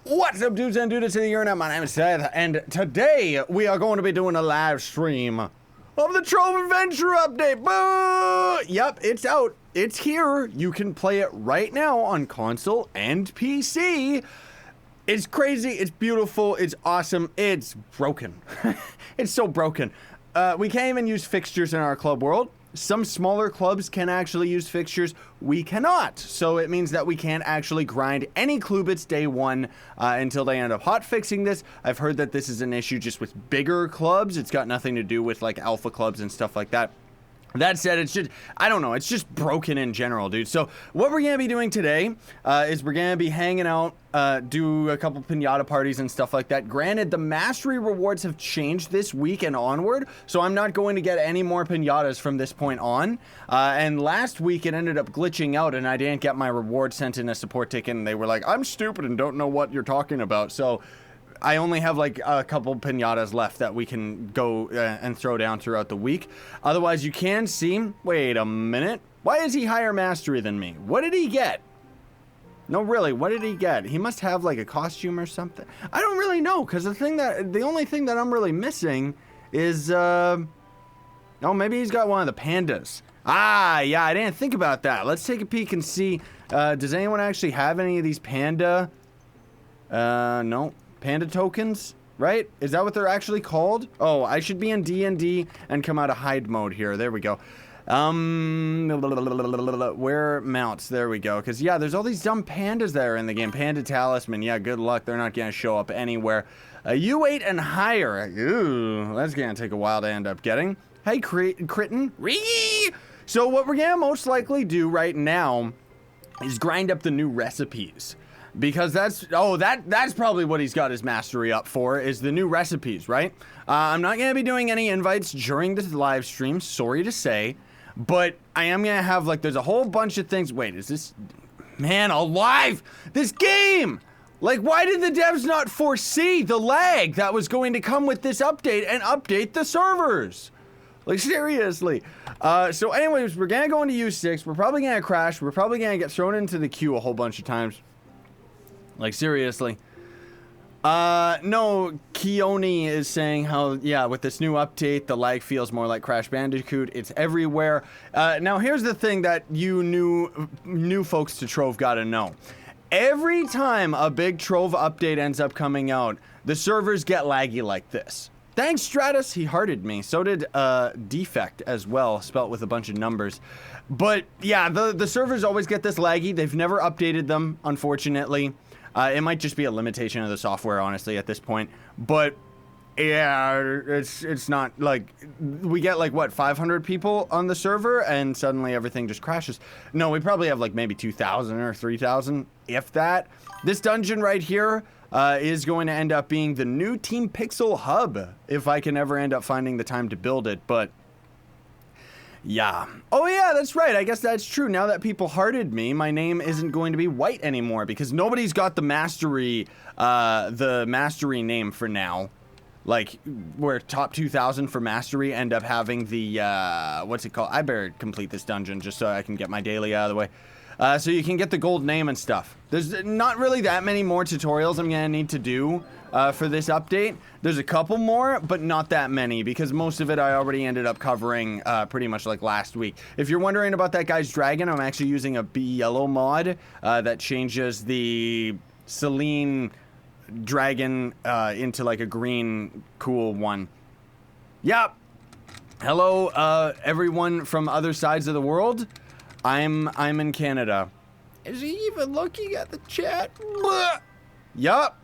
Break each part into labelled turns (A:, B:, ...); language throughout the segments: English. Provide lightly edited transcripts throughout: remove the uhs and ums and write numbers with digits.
A: What's up, dudes and dudes of the internet? My name is Seth, and today we are going to be doing a live stream of the Trove Adventure update. Boo! Yep, it's out. It's here. You can play it right now on console and PC. It's crazy. It's beautiful. It's awesome. It's broken. It's so broken. We can't even use fixtures in our club world. Some smaller clubs can actually use fixtures. We cannot. So it means that we can't actually grind any Klubits day one until they end up hot fixing this. I've heard that this is an issue just with bigger clubs. It's got nothing to do with like alpha clubs and stuff like that. That said, it's just, I don't know, it's just broken in general, dude. So what we're going to be doing today is we're going to be hanging out, do a couple pinata parties and stuff like that. Granted, the mastery rewards have changed this week and onward, so I'm not going to get any more pinatas from this point on. And last week it ended up glitching out and I didn't get my reward sent in a support ticket, and they were like, I'm stupid and don't know what you're talking about. So I only have like a couple pinatas left that we can go and throw down throughout the week. Otherwise, you can see, wait a minute. Why is he higher mastery than me? What did he get? No, really, what did he get? He must have like a costume or something. I don't really know, because the only thing that I'm really missing is, oh, maybe he's got one of the pandas. Ah, yeah, I didn't think about that. Let's take a peek and see, does anyone actually have any of these panda? No. Panda tokens, right? Is that what they're actually called? Oh, I should be in D&D and come out of hide mode here. There we go. Where mounts? There we go. Because, yeah, there's all these dumb pandas there in the game. Panda talisman. Yeah, good luck. They're not going to show up anywhere. U8 and higher. Ooh, that's going to take a while to end up getting. Hey, Kritten. Ree! So what we're going to most likely do right now is grind up the new recipes. Because that's probably what he's got his mastery up for, is the new recipes, right? I'm not going to be doing any invites during this live stream, sorry to say, but I am going to have, like, there's a whole bunch of things. Wait, is this, man alive, this game? Like, why did the devs not foresee the lag that was going to come with this update and update the servers? Like, seriously. So anyways, we're going to go into U6, we're probably going to crash, we're probably going to get thrown into the queue a whole bunch of times. Like, seriously. No, Keone is saying how, yeah, with this new update, the lag feels more like Crash Bandicoot. It's everywhere. Now, here's the thing that you new folks to Trove gotta know. Every time a big Trove update ends up coming out, the servers get laggy like this. Thanks, Stratus. He hearted me. So did Defect as well, spelt with a bunch of numbers. But, yeah, the servers always get this laggy. They've never updated them, unfortunately. It might just be a limitation of the software, honestly, at this point. But, yeah, it's not, like, we get, like, what, 500 people on the server, and suddenly everything just crashes. No, we probably have, like, maybe 2,000 or 3,000, if that. This dungeon right here is going to end up being the new Team Pixel hub, if I can ever end up finding the time to build it, but yeah. Oh yeah, that's right. I guess that's true. Now that people hearted me, my name isn't going to be White anymore because nobody's got the mastery name for now. Like, where top 2,000 for mastery end up having the, what's it called? I better complete this dungeon just so I can get my daily out of the way. So you can get the gold name and stuff. There's not really that many more tutorials I'm gonna need to do for this update. There's a couple more, but not that many, because most of it I already ended up covering pretty much like last week. If you're wondering about that guy's dragon, I'm actually using a Be Yellow mod that changes the Celine dragon into like a green cool one. Yep. Hello, everyone from other sides of the world. I'm in Canada. Is he even looking at the chat? Yup,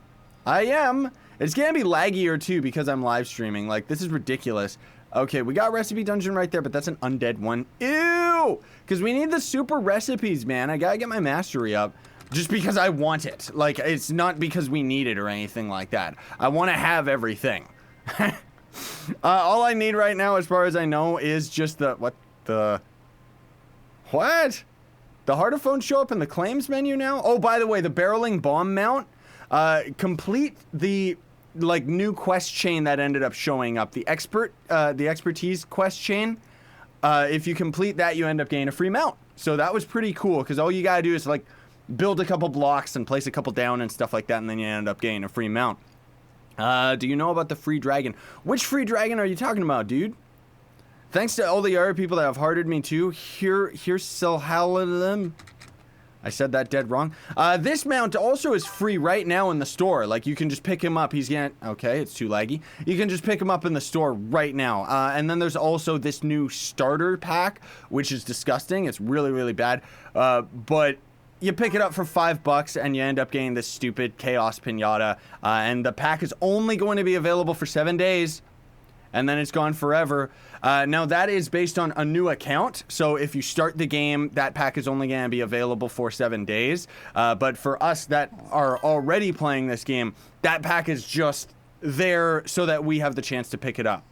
A: I am. It's gonna be laggier too because I'm live streaming. Like, this is ridiculous. Okay, we got recipe dungeon right there, but that's an undead one. Ew! Because we need the super recipes, man. I gotta get my mastery up just because I want it. Like, it's not because we need it or anything like that. I want to have everything. All I need right now, as far as I know, is just the, what? The Heartophone show up in the claims menu now? Oh, by the way, the barreling bomb mount, complete the, like, new quest chain that ended up showing up. The expertise quest chain. If you complete that, you end up getting a free mount. So that was pretty cool, because all you gotta do is, like, build a couple blocks and place a couple down and stuff like that, and then you end up getting a free mount. Do you know about the free dragon? Which free dragon are you talking about, dude? Thanks to all the other people that have hearted me too. Here's Silhalim. I said that dead wrong. This mount also is free right now in the store. Like, you can just pick him up. He's gonna... Okay, it's too laggy. You can just pick him up in the store right now. And then there's also this new starter pack, which is disgusting. It's really, really bad. But you pick it up for $5 and you end up getting this stupid Chaos Pinata. And the pack is only going to be available for 7 days. And then it's gone forever. Now, that is based on a new account. So if you start the game, that pack is only going to be available for 7 days. But for us that are already playing this game, that pack is just there so that we have the chance to pick it up.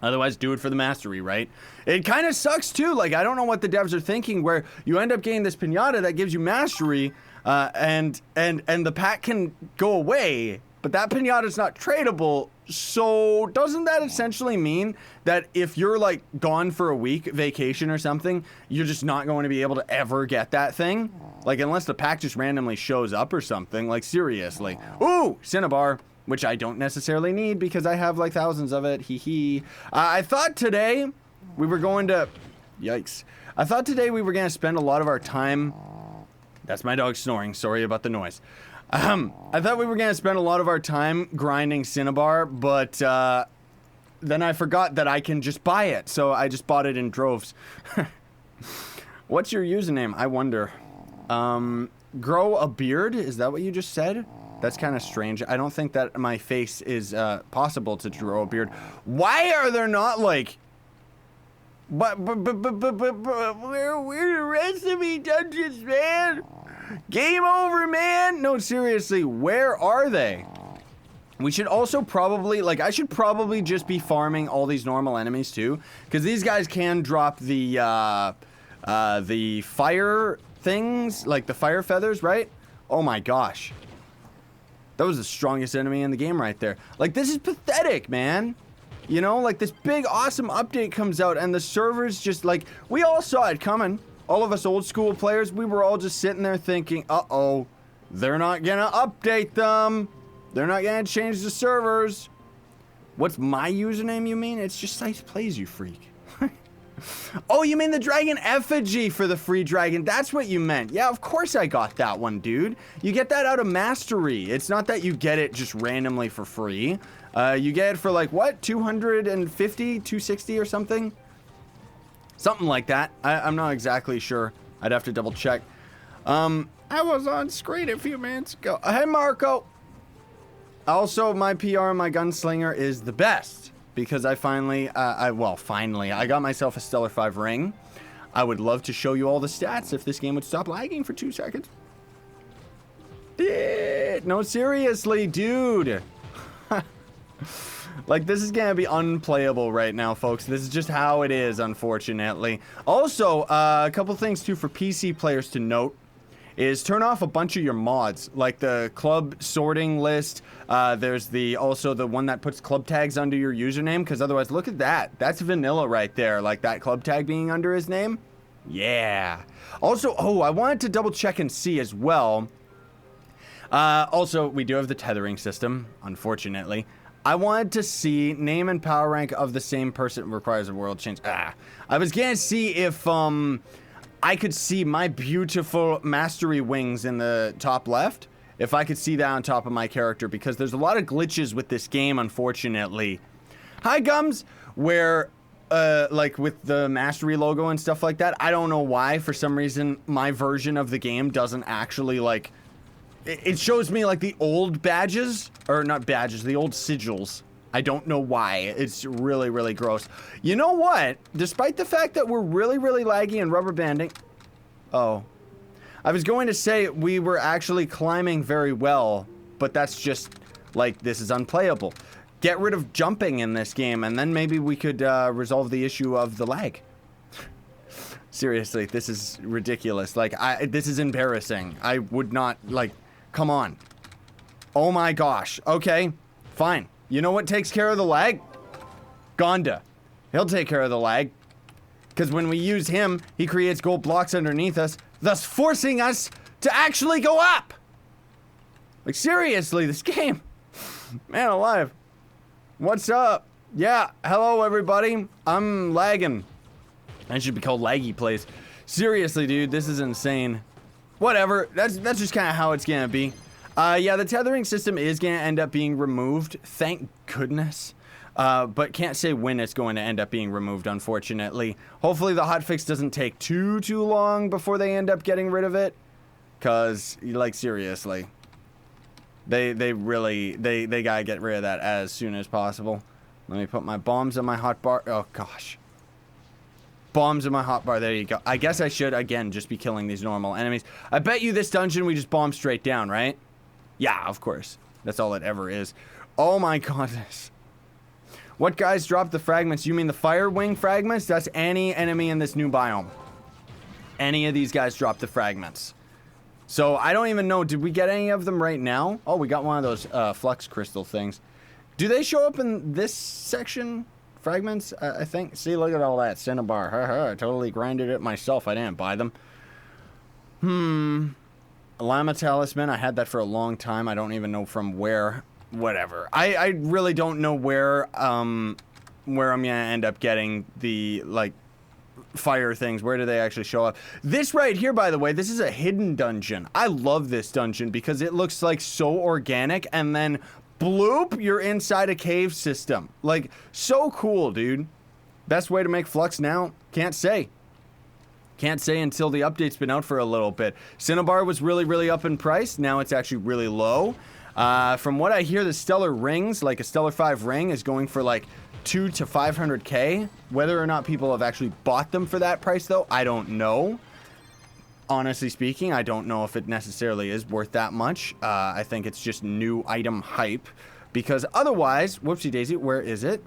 A: Otherwise, do it for the mastery, right? It kind of sucks, too. Like, I don't know what the devs are thinking, where you end up getting this pinata that gives you mastery, and the pack can go away, but that pinata is not tradable. So doesn't that essentially mean that if you're like gone for a week vacation or something, you're just not going to be able to ever get that thing? Like, unless the pack just randomly shows up or something. Like, seriously. Ooh, Cinnabar, which I don't necessarily need because I have like thousands of it. Hee hee. I thought today we were going to... Yikes. I thought today we were going to spend a lot of our time... That's my dog snoring. Sorry about the noise. I thought we were going to spend a lot of our time grinding Cinnabar, but then I forgot that I can just buy it, so I just bought it in droves. What's your username? I wonder. Grow a beard? Is that what you just said? That's kind of strange. I don't think that my face is possible to grow a beard. Why are there not, like... But where are the rest of me dungeons, man? Game over, man! No, seriously, where are they? We should also probably, like, I should probably just be farming all these normal enemies, too. Because these guys can drop the fire things, like the fire feathers, right? Oh my gosh. That was the strongest enemy in the game right there. Like, this is pathetic, man. You know, like, this big, awesome update comes out, and the servers just, like, we all saw it coming. All of us old school players, we were all just sitting there thinking, uh-oh, they're not gonna update them. They're not gonna change the servers. What's my username, you mean? It's just Sice Plays, you freak. Oh, you mean the dragon effigy for the free dragon? That's what you meant. Yeah, of course I got that one, dude. You get that out of mastery. It's not that you get it just randomly for free. You get it for like, what, 250, 260 or something? Something like that. I'm not exactly sure. I'd have to double check. I was on screen a few minutes ago. Hey, Marco. Also, my PR on my Gunslinger is the best because I finally, I got myself a Stellar 5 ring. I would love to show you all the stats if this game would stop lagging for 2 seconds. No, seriously, dude. Like, this is gonna be unplayable right now, folks. This is just how it is, unfortunately. Also, a couple things, too, for PC players to note is turn off a bunch of your mods, like the club sorting list. There's also the one that puts club tags under your username, because otherwise, look at that. That's vanilla right there, like that club tag being under his name. Yeah. Also, oh, I wanted to double check and see as well. Also, we do have the tethering system, unfortunately. I wanted to see name and power rank of the same person requires a world change. I was gonna see if I could see my beautiful mastery wings in the top left. If I could see that on top of my character, because there's a lot of glitches with this game, unfortunately. Hi, Gums, where like with the mastery logo and stuff like that, I don't know why, for some reason, my version of the game doesn't actually, like, it shows me, like, the old badges, or not badges, the old sigils. I don't know why. It's really, really gross. You know what? Despite the fact that we're really, really laggy and rubber banding... Oh. I was going to say we were actually climbing very well, but that's just, like, this is unplayable. Get rid of jumping in this game, and then maybe we could resolve the issue of the lag. Seriously, this is ridiculous. Like, this is embarrassing. I would not, like... Come on. Oh my gosh. Okay, fine. You know what takes care of the lag? Gonda. He'll take care of the lag. Because when we use him, he creates gold blocks underneath us, thus forcing us to actually go up. Like, seriously, this game. Man alive. What's up? Yeah, hello, everybody. I'm lagging. I should be called Laggy Place. Seriously, dude, this is insane. Whatever. That's just kind of how it's gonna be. Yeah, the tethering system is gonna end up being removed. Thank goodness. But can't say when it's going to end up being removed, unfortunately. Hopefully the hotfix doesn't take too long before they end up getting rid of it. Cause, like, seriously. They gotta get rid of that as soon as possible. Let me put my bombs on my hotbar. Oh, gosh. Bombs in my hotbar. There you go. I guess I should, again, just be killing these normal enemies. I bet you this dungeon we just bomb straight down, right? Yeah, of course. That's all it ever is. Oh, my goodness. What guys dropped the fragments? You mean the fire wing fragments? That's any enemy in this new biome. Any of these guys dropped the fragments. So, I don't even know. Did we get any of them right now? Oh, we got one of those flux crystal things. Do they show up in this section? Fragments, I think. See, look at all that. Cinnabar. I totally grinded it myself. I didn't buy them. Llama Talisman. I had that for a long time. I don't even know from where. Whatever. I really don't know where I'm gonna end up getting the, like, fire things. Where do they actually show up? This right here, by the way, this is a hidden dungeon. I love this dungeon because it looks like so organic, and then bloop, you're inside a cave system. Like, so cool, dude. Best way to make Flux now? Can't say. Can't say until the update's been out for a little bit. Cinnabar was really up in price. Now it's actually really low. From what I hear, the Stellar Rings, like a Stellar 5 ring, is going for like 2 to 500k. Whether or not people have actually bought them for that price, though, I don't know. Honestly speaking, I don't know if it necessarily is worth that much. I think it's just new item hype. Because otherwise, whoopsie daisy, where is it?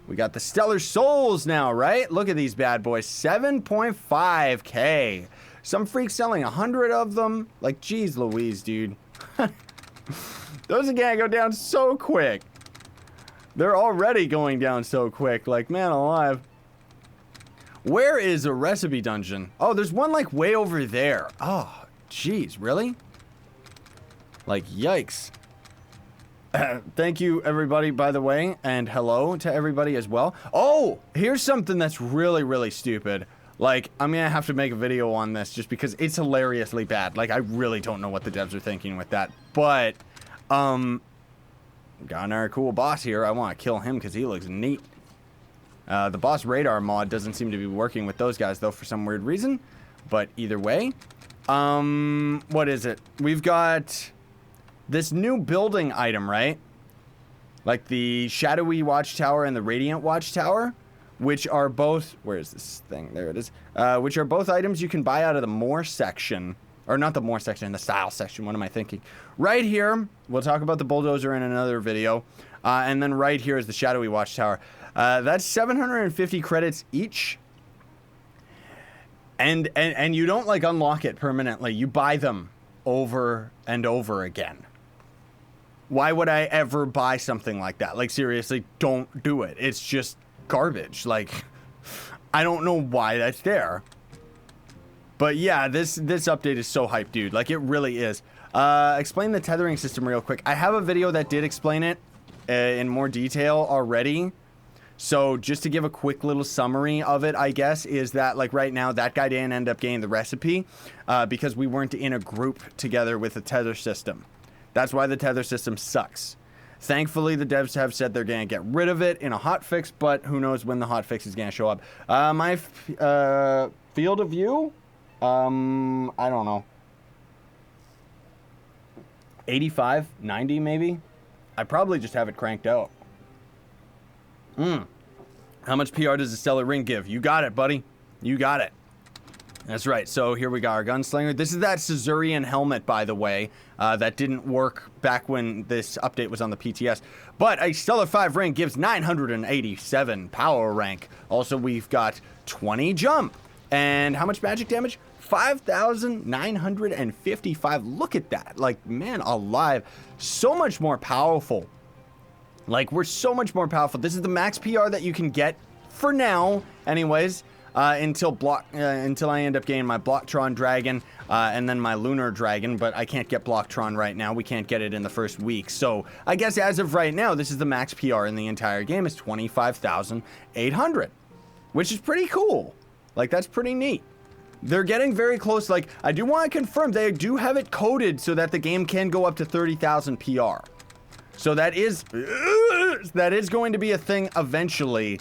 A: We got the Stellar Souls now, right? Look at these bad boys. 7.5k. Some freaks selling 100 of them. Like, geez Louise, dude. Those are gonna go down so quick. They're already going down so quick. Like, man alive. Where is a recipe dungeon? Oh, there's one, like, way over there. Oh, jeez, really? Like, yikes. Thank you, everybody, by the way, and hello to everybody as well. Oh, here's something that's really stupid. Like, I'm gonna have to make a video on this just because it's hilariously bad. Like, I really don't know what the devs are thinking with that. But, got another cool boss here. I want to kill him because he looks neat. The boss radar mod doesn't seem to be working with those guys, though, for some weird reason. But either way, what is it? We've got this new building item, right? Like the Shadowy Watchtower and the Radiant Watchtower, which are both... Where is this thing? There it is. Which are both items you can buy out of the more section. Or not the more section, the style section. What am I thinking? Right here, we'll talk about the bulldozer in another video. And then right here is the Shadowy Watchtower. That's 750 credits each. And you don't, like, unlock it permanently. You buy them over and over again. Why would I ever buy something like that? Like, seriously, don't do it. It's just garbage. Like, I don't know why that's there. But yeah, this update is so hyped, dude. Like, it really is. Explain the tethering system real quick. I have a video that did explain it in more detail already. So just to give a quick little summary of it, I guess, is that, like, right now, that guy didn't end up getting the recipe because we weren't in a group together with the tether system. That's why the tether system sucks. Thankfully, the devs have said they're going to get rid of it in a hotfix, but who knows when the hotfix is going to show up. My field of view? I don't know. 85, 90 maybe? I probably just have it cranked out. How much PR does the Stellar Ring give? You got it, buddy. You got it. That's right. So here we got our Gunslinger. This is that Caesarian helmet, by the way, that didn't work back when this update was on the PTS. But a Stellar 5 ring gives 987 power rank. Also, we've got 20 jump. And how much magic damage? 5,955. Look at that. Like, man alive. So much more powerful. Like, we're so much more powerful. This is the max PR that you can get for now. Anyways, until I end up getting my Blocktron dragon and then my lunar dragon, but I can't get Blocktron right now. We can't get it in the first week. So I guess as of right now, this is the max PR in the entire game is 25,800, which is pretty cool. Like, that's pretty neat. They're getting very close. Like, I do want to confirm they do have it coded so that the game can go up to 30,000 PR. So that is going to be a thing eventually.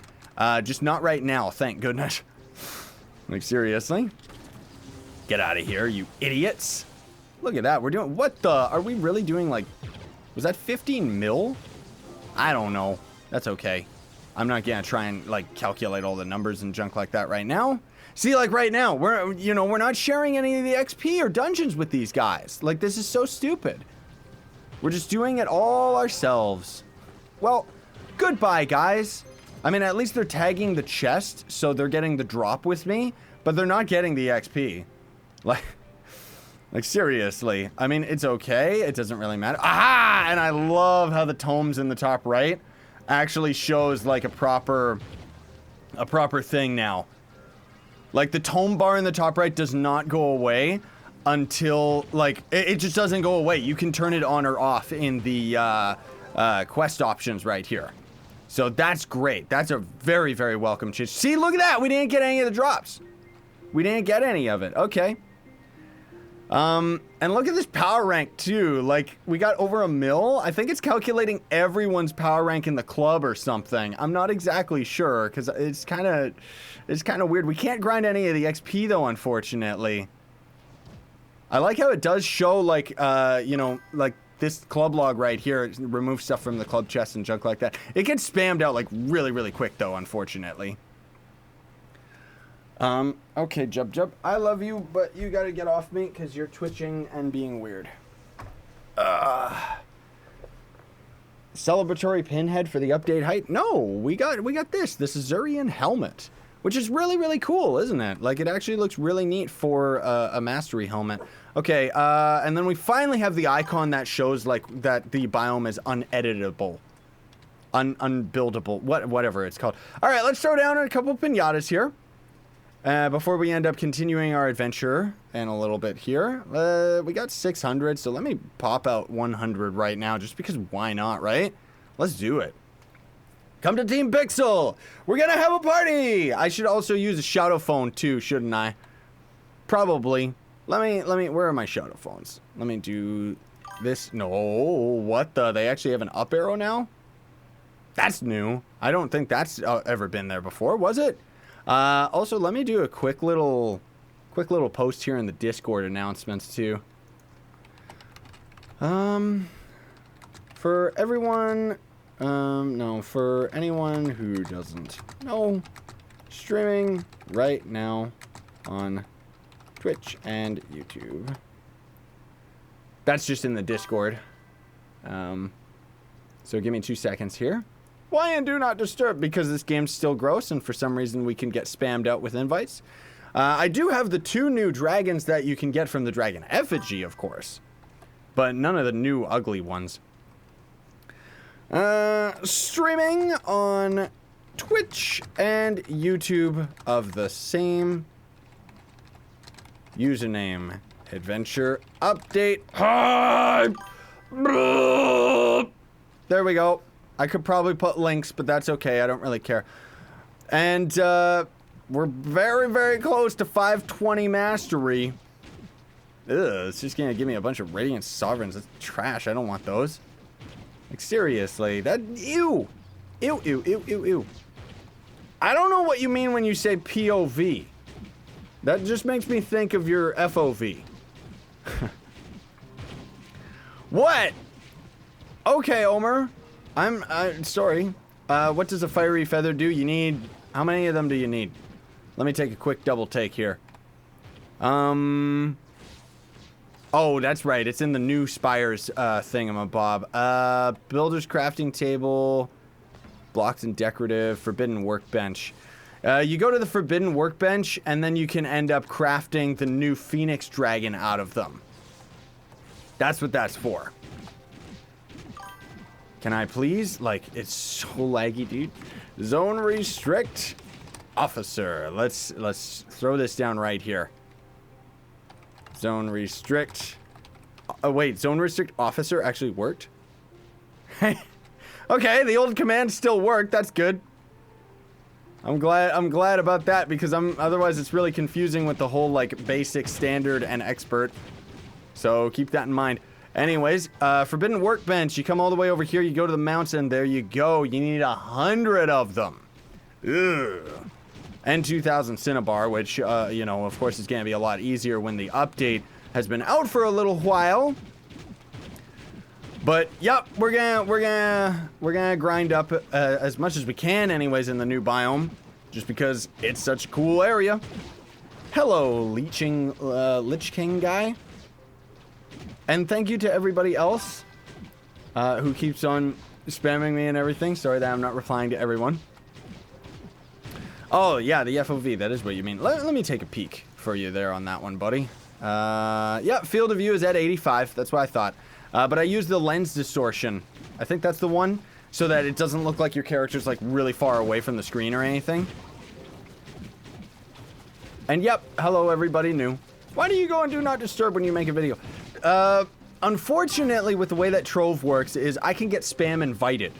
A: Just not right now, thank goodness. Like, seriously? Get out of here, you idiots. Look at that, we're doing, what the, are we really doing, like, was that 15 mil? I don't know. That's okay. I'm not gonna try and, like, calculate all the numbers and junk like that right now. See, like, right now, we're not sharing any of the XP or dungeons with these guys. Like, this is so stupid. We're just doing it all ourselves. Well, goodbye, guys. I mean, at least they're tagging the chest, so they're getting the drop with me, but they're not getting the XP. Like, seriously. I mean, it's okay. It doesn't really matter. Aha! And I love how the tomes in the top right actually shows, like, a proper thing now. Like, the tome bar in the top right does not go away until, like, it just doesn't go away. You can turn it on or off in the quest options right here. So that's great. That's a very, very welcome change. See, look at that. We didn't get any of the drops. We didn't get any of it. Okay. And look at this power rank too. Like, we got over 1 mil. I think it's calculating everyone's power rank in the club or something. I'm not exactly sure because it's kind of weird. We can't grind any of the XP though, unfortunately. I like how it does show, like, you know, like this club log right here. It removes stuff from the club chest and junk like that. It gets spammed out, like, really, really quick though, unfortunately. Okay, Jub, I love you, but you gotta get off me because you're twitching and being weird. Celebratory pinhead for the update height? No, we got this. This Azurian helmet, which is really, really cool, isn't it? Like, it actually looks really neat for a mastery helmet. Okay, and then we finally have the icon that shows, like, that the biome is uneditable. Unbuildable, whatever it's called. All right, let's throw down a couple pinatas here. Before we end up continuing our adventure in a little bit here. We got 600, so let me pop out 100 right now, just because why not, right? Let's do it. Come to Team Pixel! We're gonna have a party! I should also use a shadow phone too, shouldn't I? Probably. Let me, where are my shadow phones? Let me do this. No, what the? They actually have an up arrow now? That's new. I don't think that's ever been there before, was it? Also, let me do a quick little post here in the Discord announcements too. For everyone, no, for anyone who doesn't know, streaming right now on Twitch and YouTube. That's just in the Discord. So give me 2 seconds here. Why and do not disturb, because this game's still gross and for some reason we can get spammed out with invites. I do have the 2 new dragons that you can get from the dragon effigy, of course, but none of the new ugly ones. Streaming on Twitch and YouTube of the same username. Adventure update hype. There we go. I could probably put links, but that's okay. I don't really care. And we're very, very close to 520 mastery. Ugh, it's just gonna give me a bunch of Radiant Sovereigns. That's trash. I don't want those. Like, seriously, that, ew. Ew, ew, ew, ew, ew. I don't know what you mean when you say POV. That just makes me think of your FOV. What? Okay, Omer. I'm sorry. What does a fiery feather do? You need, how many of them do you need? Let me take a quick double take here. Oh, that's right. It's in the new Spires thingamabob. Builder's crafting table, blocks and decorative, forbidden workbench. You go to the forbidden workbench, and then you can end up crafting the new Phoenix Dragon out of them. That's what that's for. Can I please? Like, it's so laggy, dude. Zone restrict. officer. Let's throw this down right here. Zone restrict. Oh, wait, zone restrict officer actually worked? Okay, the old command still worked. That's good. I'm glad about that because otherwise it's really confusing with the whole like basic, standard, and expert. So keep that in mind. Anyways, forbidden workbench. You come all the way over here, you go to the mountain, there you go. You need 100 of them. Ugh. And 2,000 Cinnabar, which, you know, of course is going to be a lot easier when the update has been out for a little while. But, yep, we're gonna grind up as much as we can anyways in the new biome, just because it's such a cool area. Hello, Lich King guy. And thank you to everybody else who keeps on spamming me and everything. Sorry that I'm not replying to everyone. Oh, yeah, the FOV, that is what you mean. Let me take a peek for you there on that one, buddy. Yeah, field of view is at 85. That's what I thought. But I use the lens distortion. I think that's the one, so that it doesn't look like your character's like really far away from the screen or anything. And yep, hello everybody new. Why do you go and do not disturb when you make a video? Unfortunately, with the way that Trove works is I can get spam invited.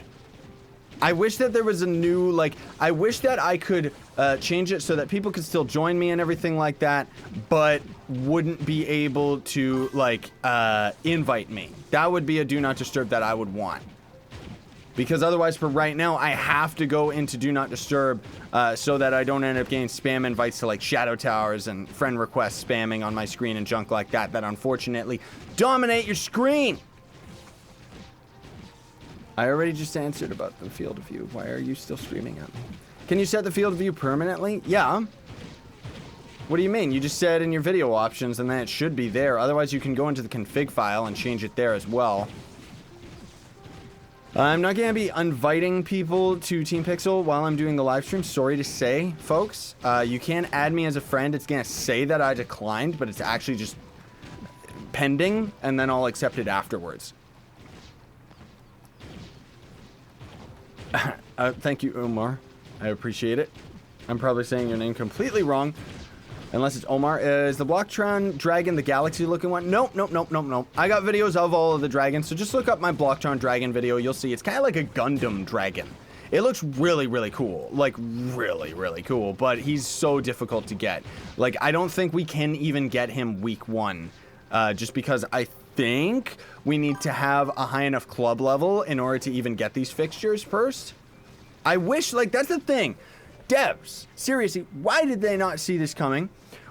A: I wish that there was a new, like, I wish that I could change it so that people could still join me and everything like that, but wouldn't be able to, like, invite me. That would be a do not disturb that I would want. Because otherwise, for right now, I have to go into do not disturb so that I don't end up getting spam invites to, like, Shadow Towers and friend requests spamming on my screen and junk like that, that unfortunately dominate your screen. I already just answered about the field of view. Why are you still screaming at me? Can you set the field of view permanently? Yeah. What do you mean? You just said in your video options and then it should be there. Otherwise, you can go into the config file and change it there as well. I'm not going to be inviting people to Team Pixel while I'm doing the live stream. Sorry to say, folks. You can add me as a friend. It's going to say that I declined, but it's actually just pending, and then I'll accept it afterwards. Thank you, Omar. I appreciate it. I'm probably saying your name completely wrong. Unless it's Omar. Is the Blocktron Dragon the galaxy looking one? Nope, nope, nope, nope, nope. I got videos of all of the dragons, so just look up my Blocktron Dragon video. You'll see it's kind of like a Gundam dragon. It looks really, really cool. Like, really, really cool. But he's so difficult to get. Like, I don't think we can even get him week 1. Just because I think we need to have a high enough club level in order to even get these fixtures first. I wish, like, that's the thing. Devs, seriously, why did they not see this coming?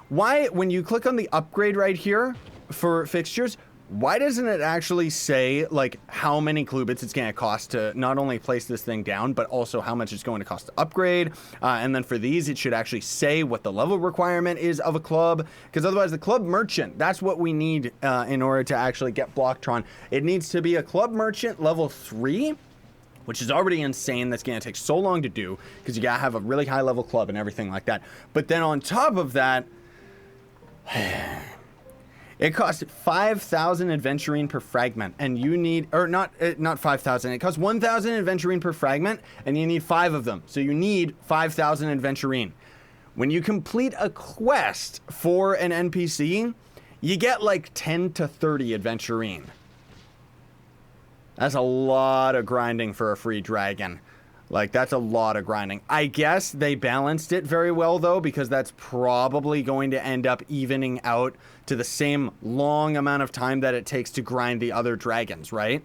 A: Why, when you click on the upgrade right here for fixtures, why doesn't it actually say, like, how many Klubits it's going to cost to not only place this thing down, but also how much it's going to cost to upgrade? And then for these, it should actually say what the level requirement is of a club, because otherwise the club merchant, that's what we need in order to actually get Blocktron. It needs to be a club merchant level 3, which is already insane. That's going to take so long to do, because you got to have a really high level club and everything like that. But then on top of that, it costs 5,000 adventurine per fragment, and you need, or not 5,000. It costs 1,000 adventurine per fragment, and you need 5 of them. So you need 5,000 adventurine. When you complete a quest for an NPC, you get like 10 to 30 adventurine. That's a lot of grinding for a free dragon. Like, that's a lot of grinding. I guess they balanced it very well, though, because that's probably going to end up evening out to the same long amount of time that it takes to grind the other dragons, right?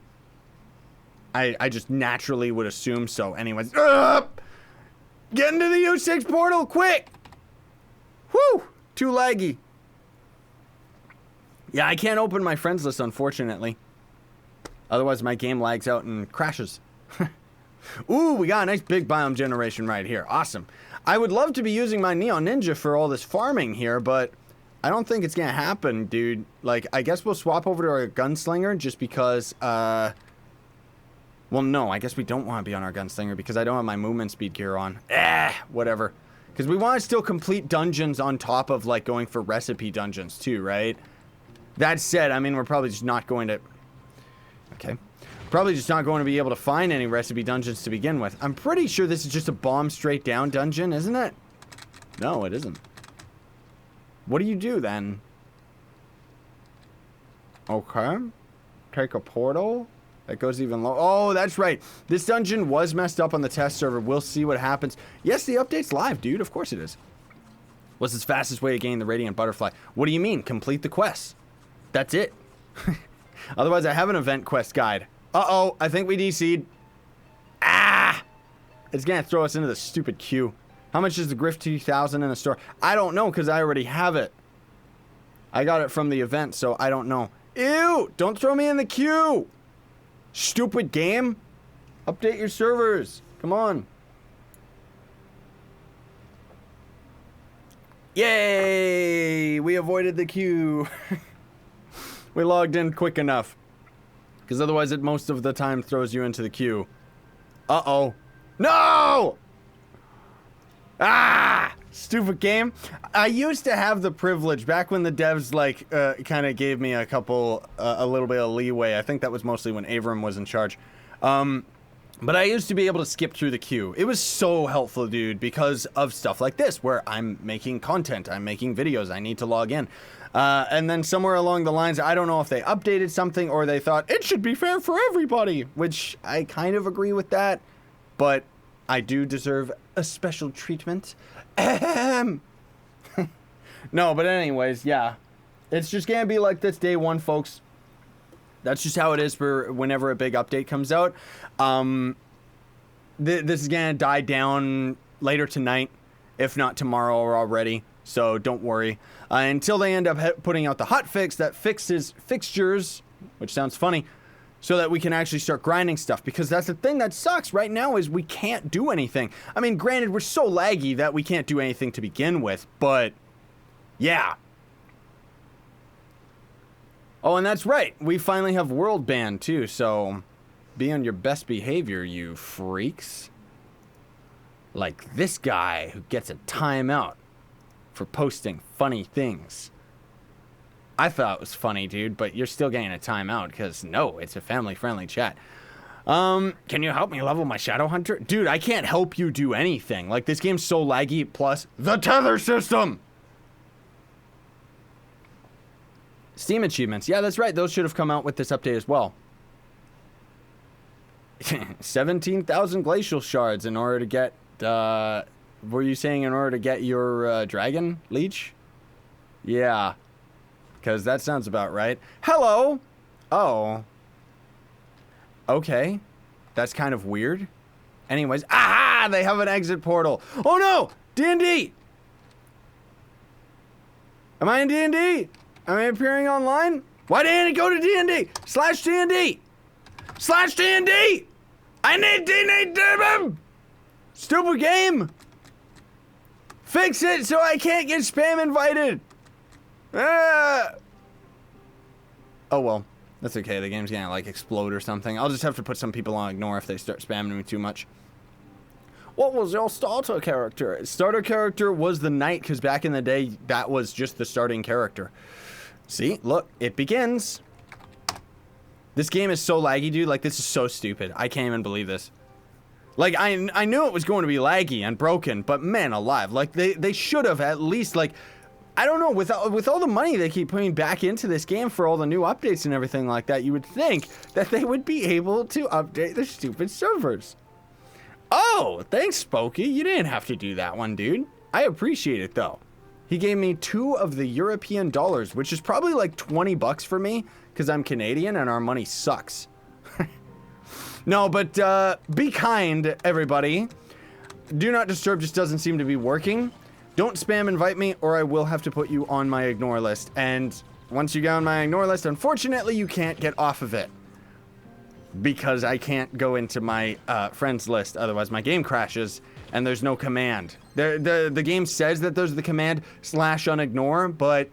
A: I just naturally would assume so. Anyways, get into the U6 portal, quick! Whew! Too laggy. Yeah, I can't open my friends list, unfortunately. Otherwise, my game lags out and crashes. Ooh, we got a nice big biome generation right here. Awesome. I would love to be using my Neon Ninja for all this farming here, but I don't think it's going to happen, dude. Like, I guess we'll swap over to our Gunslinger just because, well, no, I guess we don't want to be on our Gunslinger because I don't have my movement speed gear on. Whatever. Because we want to still complete dungeons on top of, like, going for recipe dungeons, too, right? That said, I mean, we're probably just not going to... Okay. Probably just not going to be able to find any recipe dungeons to begin with. I'm pretty sure this is just a bomb straight down dungeon, isn't it? No, it isn't. What do you do then? Okay. Take a portal. That goes even low. Oh, that's right. This dungeon was messed up on the test server. We'll see what happens. Yes, the update's live, dude. Of course it is. What's the fastest way to gain the Radiant Butterfly? What do you mean? Complete the quest. That's it. Otherwise, I have an event quest guide. Uh-oh. I think we DC'd. Ah! It's gonna throw us into the stupid queue. How much is the Griff 2000 in the store? I don't know, because I already have it. I got it from the event, so I don't know. Ew! Don't throw me in the queue! Stupid game. Update your servers. Come on. Yay! We avoided the queue. We logged in quick enough. Because otherwise it most of the time throws you into the queue. Uh-oh. No! Ah! Stupid game. I used to have the privilege back when the devs like kind of gave me a little bit of leeway. I think that was mostly when Avram was in charge. But I used to be able to skip through the queue. It was so helpful, dude, because of stuff like this, where I'm making content, I'm making videos, I need to log in. And then somewhere along the lines, I don't know if they updated something or they thought it should be fair for everybody, which I kind of agree with that, but I do deserve a special treatment. No, but anyways, yeah. It's just gonna be like this day one, folks. That's just how it is for whenever a big update comes out. This is gonna die down later tonight, if not tomorrow or already. So don't worry. Until they end up putting out the hotfix that fixes fixtures, which sounds funny, so that we can actually start grinding stuff. Because that's the thing that sucks right now is we can't do anything. I mean, granted, we're so laggy that we can't do anything to begin with, but yeah. Oh, and that's right. We finally have world ban too, so be on your best behavior, you freaks. Like this guy who gets a timeout for posting funny things. I thought it was funny, dude, but you're still getting a timeout because no, it's a family-friendly chat. Can you help me level my Shadow Hunter? Dude, I can't help you do anything. Like, this game's so laggy, plus the tether system. Steam achievements. Yeah, that's right. Those should have come out with this update as well. 17,000 glacial shards in order to get, were you saying in order to get your, dragon leech? Yeah. Because that sounds about right. Hello! Oh. Okay. That's kind of weird. Anyways. Aha! They have an exit portal. Oh no! D&D! Am I in D&D? Am I appearing online? Why didn't it go to D&D? /D&D! /D&D! I need D&D! Stupid game! Fix it so I can't get spam invited! Oh well, that's okay. The game's gonna like explode or something. I'll just have to put some people on ignore if they start spamming me too much. What was your starter character? Starter character was the knight, because back in the day, that was just the starting character. See, look, it begins. This game is so laggy, dude. Like, this is so stupid. I can't even believe this. Like, I knew it was going to be laggy and broken, but man alive. Like, they should have at least, like, I don't know, with all the money they keep putting back into this game for all the new updates and everything like that, you would think that they would be able to update the stupid servers. Oh, thanks, Spooky. You didn't have to do that one, dude. I appreciate it, though. He gave me 2 of the European dollars, which is probably like 20 bucks for me, because I'm Canadian and our money sucks. No, but be kind, everybody. Do Not Disturb just doesn't seem to be working. Don't spam invite me, or I will have to put you on my ignore list. And once you get on my ignore list, unfortunately, you can't get off of it. Because I can't go into my friends list, otherwise my game crashes, and there's no command. The game says that there's the command /unignore, but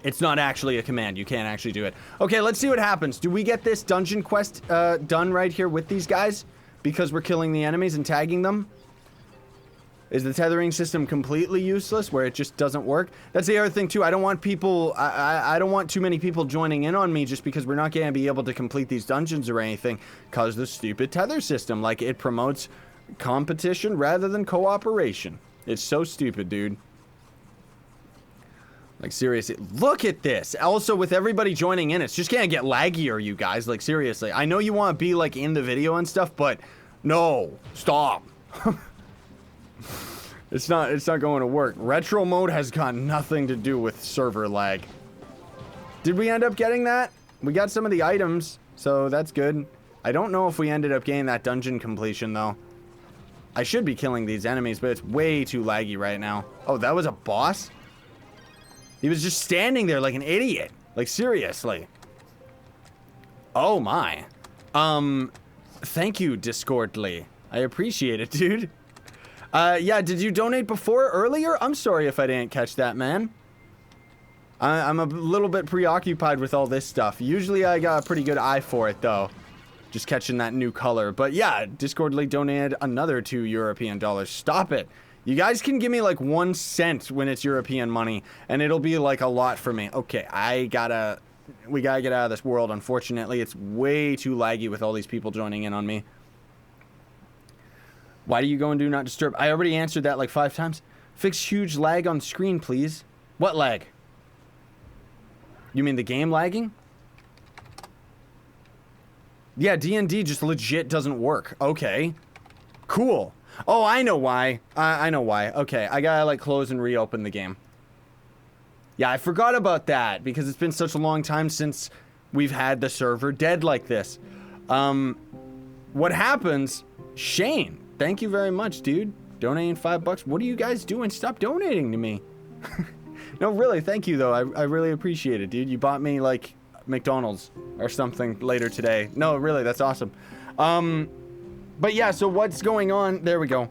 A: it's not actually a command. You can't actually do it. Okay, let's see what happens. Do we get this dungeon quest done right here with these guys? Because we're killing the enemies and tagging them? Is the tethering system completely useless, where it just doesn't work? That's the other thing, too. I don't want people... I don't want too many people joining in on me just because we're not going to be able to complete these dungeons or anything because the stupid tether system. Like, it promotes competition rather than cooperation. It's so stupid, dude. Like, seriously, look at this. Also, with everybody joining in, it's just gonna get laggier, you guys. Like, seriously. I know you want to be, like, in the video and stuff, but no. Stop. It's not going to work. Retro mode has got nothing to do with server lag. Did we end up getting that? We got some of the items, so that's good. I don't know if we ended up getting that dungeon completion, though. I should be killing these enemies, but it's way too laggy right now. Oh, that was a boss? He was just standing there like an idiot. Like, seriously. Oh, my. Thank you, Discordly. I appreciate it, dude. Yeah, did you donate before, earlier? I'm sorry if I didn't catch that, man. I'm a little bit preoccupied with all this stuff. Usually I got a pretty good eye for it, though. Just catching that new color. But yeah, Discordly donated another 2 European dollars. Stop it. You guys can give me like 1 cent when it's European money, and it'll be like a lot for me. Okay, we gotta get out of this world, unfortunately. It's way too laggy with all these people joining in on me. Why do you go and do not disturb? I already answered that like 5 times. Fix huge lag on screen, please. What lag? You mean the game lagging? Yeah, D&D just legit doesn't work. Okay. Cool. Oh, I know why. I know why. Okay, I gotta like close and reopen the game. Yeah, I forgot about that because it's been such a long time since we've had the server dead like this. What happens? Shane, thank you very much, dude. Donating $5. What are you guys doing? Stop donating to me. No, really, thank you though. I really appreciate it, dude. You bought me like McDonald's or something later today. No, really, that's awesome. But yeah, so what's going on, there we go,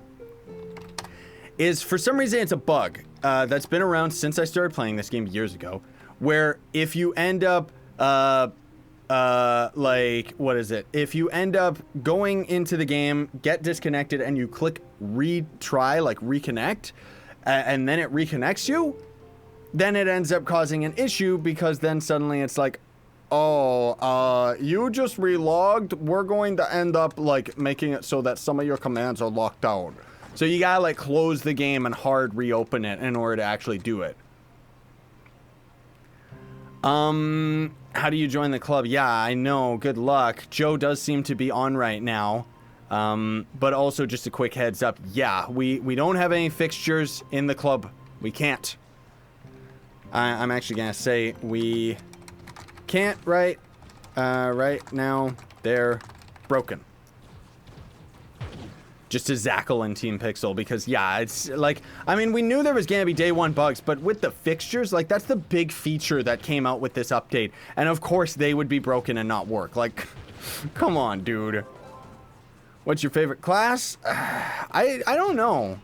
A: is for some reason it's a bug that's been around since I started playing this game years ago, where if you end up, like, what is it? If you end up going into the game, get disconnected, and you click retry, like reconnect, and then it reconnects you, then it ends up causing an issue because then suddenly it's like, oh, you just relogged. We're going to end up, like, making it so that some of your commands are locked out. So you gotta, like, close the game and hard reopen it in order to actually do it. How do you join the club? Yeah, I know. Good luck. Joe does seem to be on right now. But also just a quick heads up. Yeah, we don't have any fixtures in the club. We can't. I'm actually gonna say we can't right now. They're broken. Just to Zackle and Team Pixel, because yeah, it's like, I mean, we knew there was gonna be day 1 bugs, but with the fixtures, like, that's the big feature that came out with this update, and of course they would be broken and not work. Like, come on, dude. What's your favorite class? I don't know.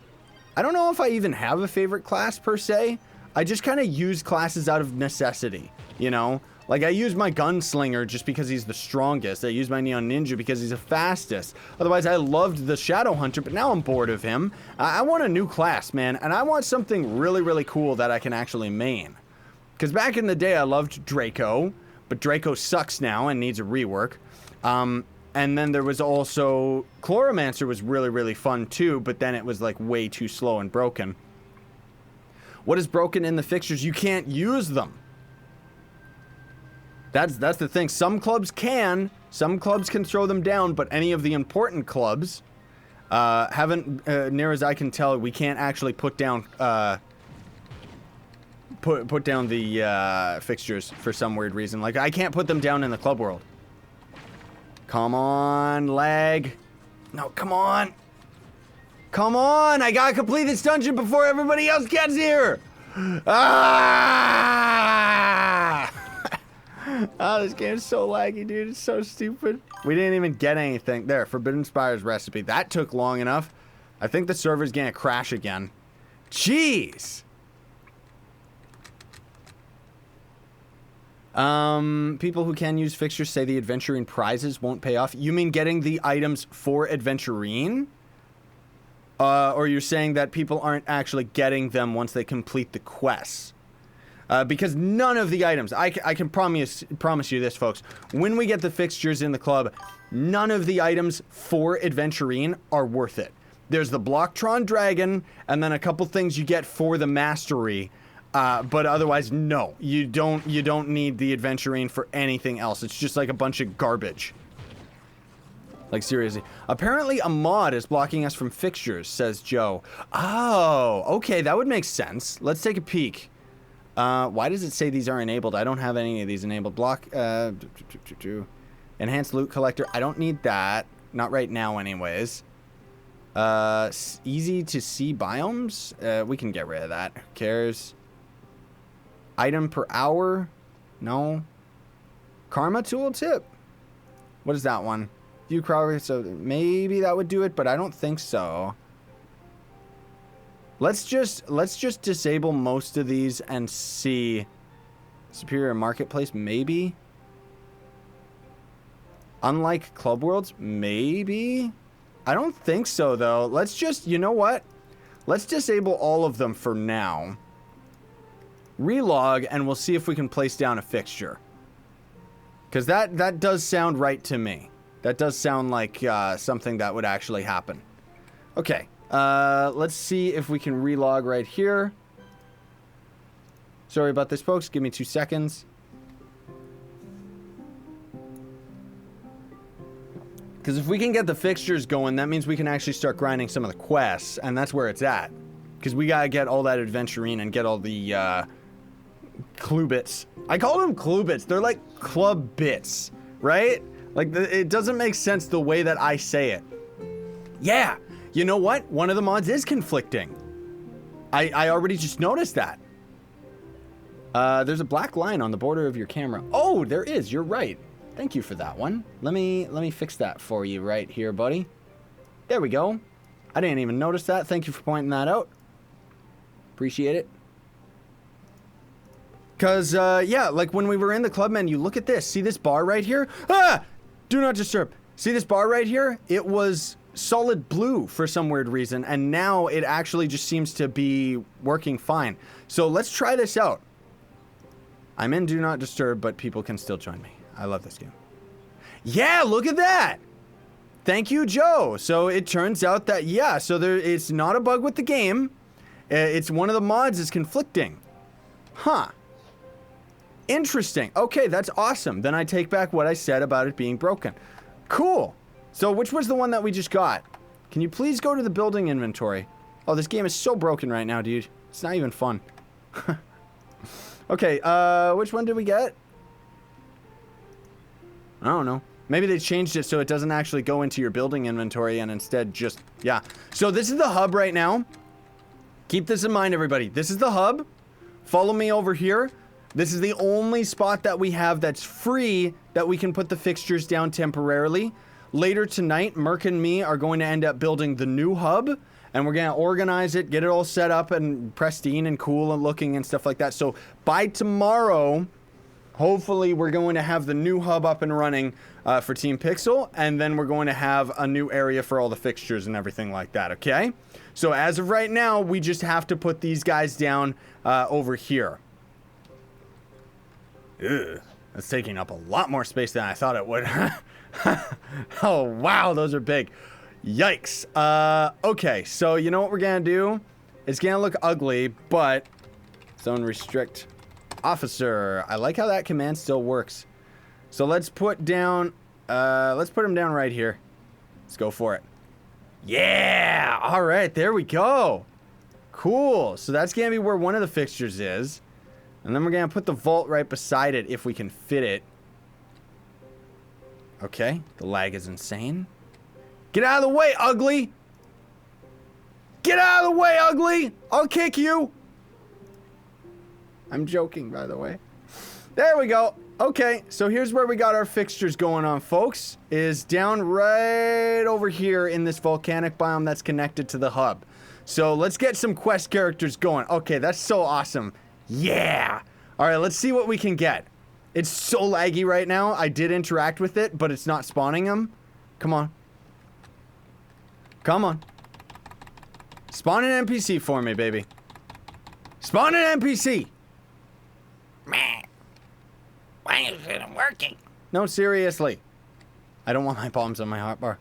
A: I don't know if I even have a favorite class per se. I just kind of use classes out of necessity, you know? Like, I use my Gunslinger just because he's the strongest. I use my Neon Ninja because he's the fastest. Otherwise, I loved the Shadow Hunter, but now I'm bored of him. I want a new class, man, and I want something really, really cool that I can actually main. Because back in the day, I loved Draco, but Draco sucks now and needs a rework. And then there was also Chloromancer was really, really fun too, but then it was like way too slow and broken. What is broken in the fixtures? You can't use them. That's the thing. Some clubs can throw them down, but any of the important clubs haven't, near as I can tell, we can't actually put down put down the fixtures for some weird reason. Like, I can't put them down in the club world. Come on, lag. No, come on. Come on, I gotta complete this dungeon before everybody else gets here. Ah! Oh, this game is so laggy, dude. It's so stupid. We didn't even get anything. There, Forbidden Spire's recipe. That took long enough. I think the server's gonna crash again. Jeez. People who can use fixtures say the adventuring prizes won't pay off. You mean getting the items for adventuring? Or you're saying that people aren't actually getting them once they complete the quests? Because none of the items, I can promise you this, folks. When we get the fixtures in the club, none of the items for adventuring are worth it. There's the Blocktron Dragon, and then a couple things you get for the mastery. But otherwise, no. You don't need the adventurine for anything else. It's just like a bunch of garbage. Like, seriously. Apparently, a mod is blocking us from fixtures, says Joe. Oh, okay, that would make sense. Let's take a peek. Why does it say these are enabled? I don't have any of these enabled. Block, enhanced loot collector. I don't need that. Not right now, anyways. Easy to see biomes. We can get rid of that. Who cares? Item per hour. No. Karma tooltip. What is that one? View crowd. So maybe that would do it, but I don't think so. Let's just disable most of these and see. Superior marketplace, maybe. Unlike Club Worlds, maybe. I don't think so, though. Let's just, you know what? Let's disable all of them for now. Relog, and we'll see if we can place down a fixture. Because that does sound right to me. That does sound like something that would actually happen. Okay. Let's see if we can relog right here. Sorry about this, folks. Give me 2 seconds. Because if we can get the fixtures going, that means we can actually start grinding some of the quests, and that's where it's at. Because we gotta get all that adventurine and get all the clue bits. I call them clue bits. They're like club bits, right? Like, it doesn't make sense the way that I say it. Yeah, you know what? One of the mods is conflicting. I already just noticed that. There's a black line on the border of your camera. Oh, there is. You're right. Thank you for that one. Let me fix that for you right here, buddy. There we go. I didn't even notice that. Thank you for pointing that out. Appreciate it. Because, yeah, like when we were in the club menu, look at this. See this bar right here? Ah! Do not disturb. See this bar right here? It was solid blue for some weird reason, and now it actually just seems to be working fine. So let's try this out. I'm in Do Not Disturb, but people can still join me. I love this game. Yeah, look at that! Thank you, Joe. So it turns out that, yeah, so it's not a bug with the game. It's one of the mods is conflicting. Huh. Interesting. Okay, that's awesome. Then I take back what I said about it being broken. Cool. So which was the one that we just got? Can you please go to the building inventory? Oh, this game is so broken right now, dude. It's not even fun. Okay, which one did we get? I don't know. Maybe they changed it so it doesn't actually go into your building inventory and instead just, yeah. So this is the hub right now. Keep this in mind, everybody. This is the hub. Follow me over here. This is the only spot that we have that's free that we can put the fixtures down temporarily. Later tonight, Merc and me are going to end up building the new hub, and we're going to organize it, get it all set up and pristine and cool and looking and stuff like that. So by tomorrow, hopefully we're going to have the new hub up and running for Team Pixel, and then we're going to have a new area for all the fixtures and everything like that, okay? So as of right now, we just have to put these guys down over here. Ugh, that's taking up a lot more space than I thought it would. Oh, wow, those are big. Yikes. Okay, so you know what we're gonna do? It's gonna look ugly, but zone restrict officer. I like how that command still works. So let's put down, let's put him down right here. Let's go for it. Yeah, all right, there we go. Cool, so that's gonna be where one of the fixtures is. And then we're gonna put the vault right beside it if we can fit it. Okay, the lag is insane. Get out of the way, ugly! Get out of the way, ugly! I'll kick you! I'm joking, by the way. There we go. Okay, so here's where we got our fixtures going on, folks. Is down right over here in this volcanic biome that's connected to the hub. So let's get some quest characters going. Okay, that's so awesome. Yeah! Alright, let's see what we can get. It's so laggy right now. I did interact with it, but it's not spawning them. Come on. Come on. Spawn an NPC for me, baby. Spawn an NPC!
B: Man, why isn't it working?
A: No, seriously. I don't want my bombs on my hotbar.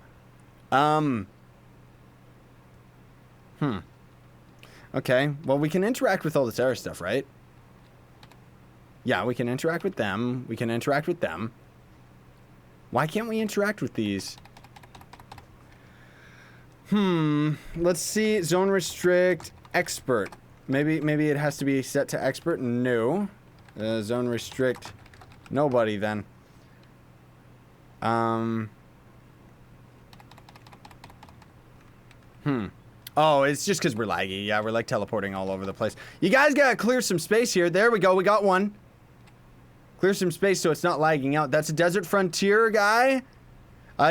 A: Okay, well, we can interact with all this other stuff, right? Yeah, we can interact with them. We can interact with them. Why can't we interact with these? Let's see. Zone restrict, expert. Maybe it has to be set to expert. No. Zone restrict, nobody then. Oh, it's just because we're laggy. Yeah, we're like teleporting all over the place. You guys gotta clear some space here. There we go. We got one. Clear some space so it's not lagging out. That's a Desert Frontier guy.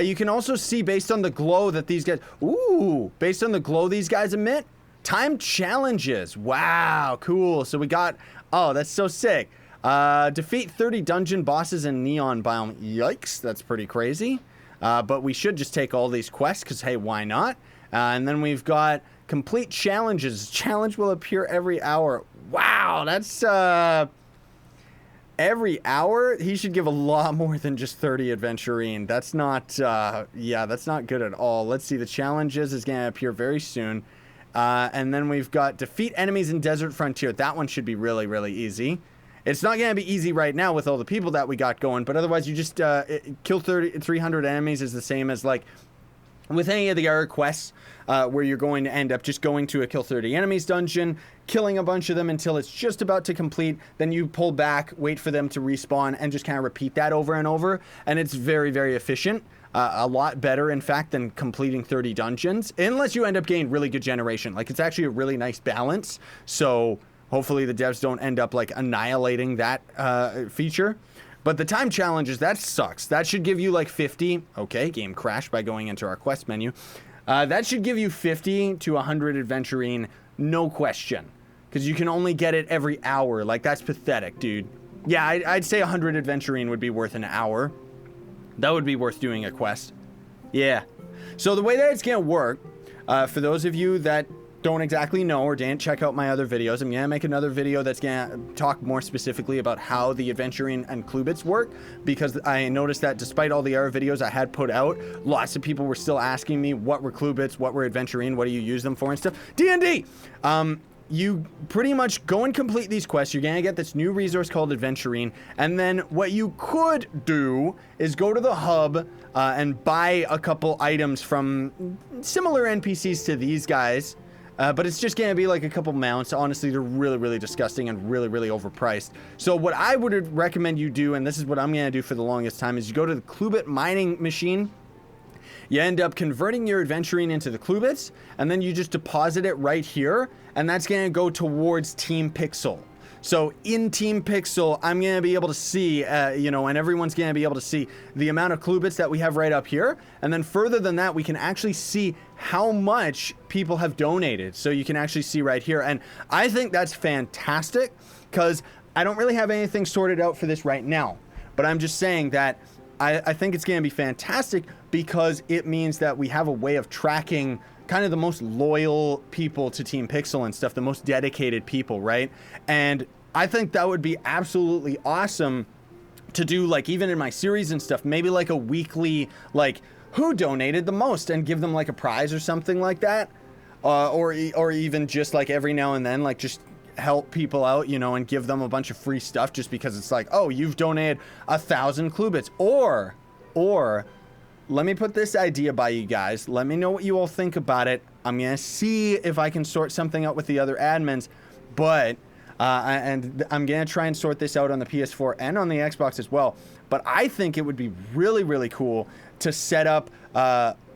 A: You can also see based on the glow that these guys... Ooh, based on the glow these guys emit. Time challenges. Wow, cool. So we got... Oh, that's so sick. Defeat 30 dungeon bosses in Neon Biome. Yikes, that's pretty crazy. But we should just take all these quests because, hey, why not? And then we've got complete challenges. Challenge will appear every hour. Wow, that's... Every hour? He should give a lot more than just 30 adventurine. That's not, yeah, that's not good at all. Let's see, the challenges is going to appear very soon. And then we've got defeat enemies in Desert Frontier. That one should be really, really easy. It's not going to be easy right now with all the people that we got going, but otherwise you just kill 300 enemies is the same as, like, with any of the other quests where you're going to end up just going to a kill 30 enemies dungeon, killing a bunch of them until it's just about to complete, then you pull back, wait for them to respawn, and just kind of repeat that over and over, and it's very, very efficient. A lot better, in fact, than completing 30 dungeons, unless you end up getting really good generation. Like, it's actually a really nice balance, so hopefully the devs don't end up, like, annihilating that feature. But the time challenges, that sucks. That should give you like 50. Okay, game crashed by going into our quest menu. That should give you 50 to 100 adventurine, no question. Because you can only get it every hour. Like, that's pathetic, dude. Yeah, I'd say 100 adventurine would be worth an hour. That would be worth doing a quest. Yeah. So the way that it's going to work, for those of you that don't exactly know or didn't check out my other videos, I'm gonna make another video that's gonna talk more specifically about how the adventuring and clue bits work, because I noticed that despite all the other videos I had put out, lots of people were still asking me what were clue bits, what were adventuring, what do you use them for and stuff. D&D! You pretty much go and complete these quests. You're gonna get this new resource called adventuring, and then what you could do is go to the hub and buy a couple items from similar NPCs to these guys. But it's just going to be like a couple mounts. Honestly, they're really, really disgusting and really, really overpriced. So what I would recommend you do, and this is what I'm going to do for the longest time, is you go to the Cluebit mining machine. You end up converting your adventuring into the Cluebits, and then you just deposit it right here, and that's going to go towards Team Pixel. So in Team Pixel, I'm going to be able to see, you know, and everyone's going to be able to see the amount of clue bits that we have right up here. And then further than that, we can actually see how much people have donated. So you can actually see right here. And I think that's fantastic because I don't really have anything sorted out for this right now. But I'm just saying that I think it's going to be fantastic because it means that we have a way of tracking kind of the most loyal people to Team Pixel and stuff, the most dedicated people, right? And I think that would be absolutely awesome to do, like, even in my series and stuff, maybe like a weekly, like, who donated the most and give them like a prize or something like that. Or even just like every now and then, like, just help people out, you know, and give them a bunch of free stuff just because it's like, oh, you've donated 1,000 clue bits. Or let me put this idea by you guys. Let me know what you all think about it. I'm going to see if I can sort something out with the other admins. But, and I'm going to try and sort this out on the PS4 and on the Xbox as well. But I think it would be really, really cool to set up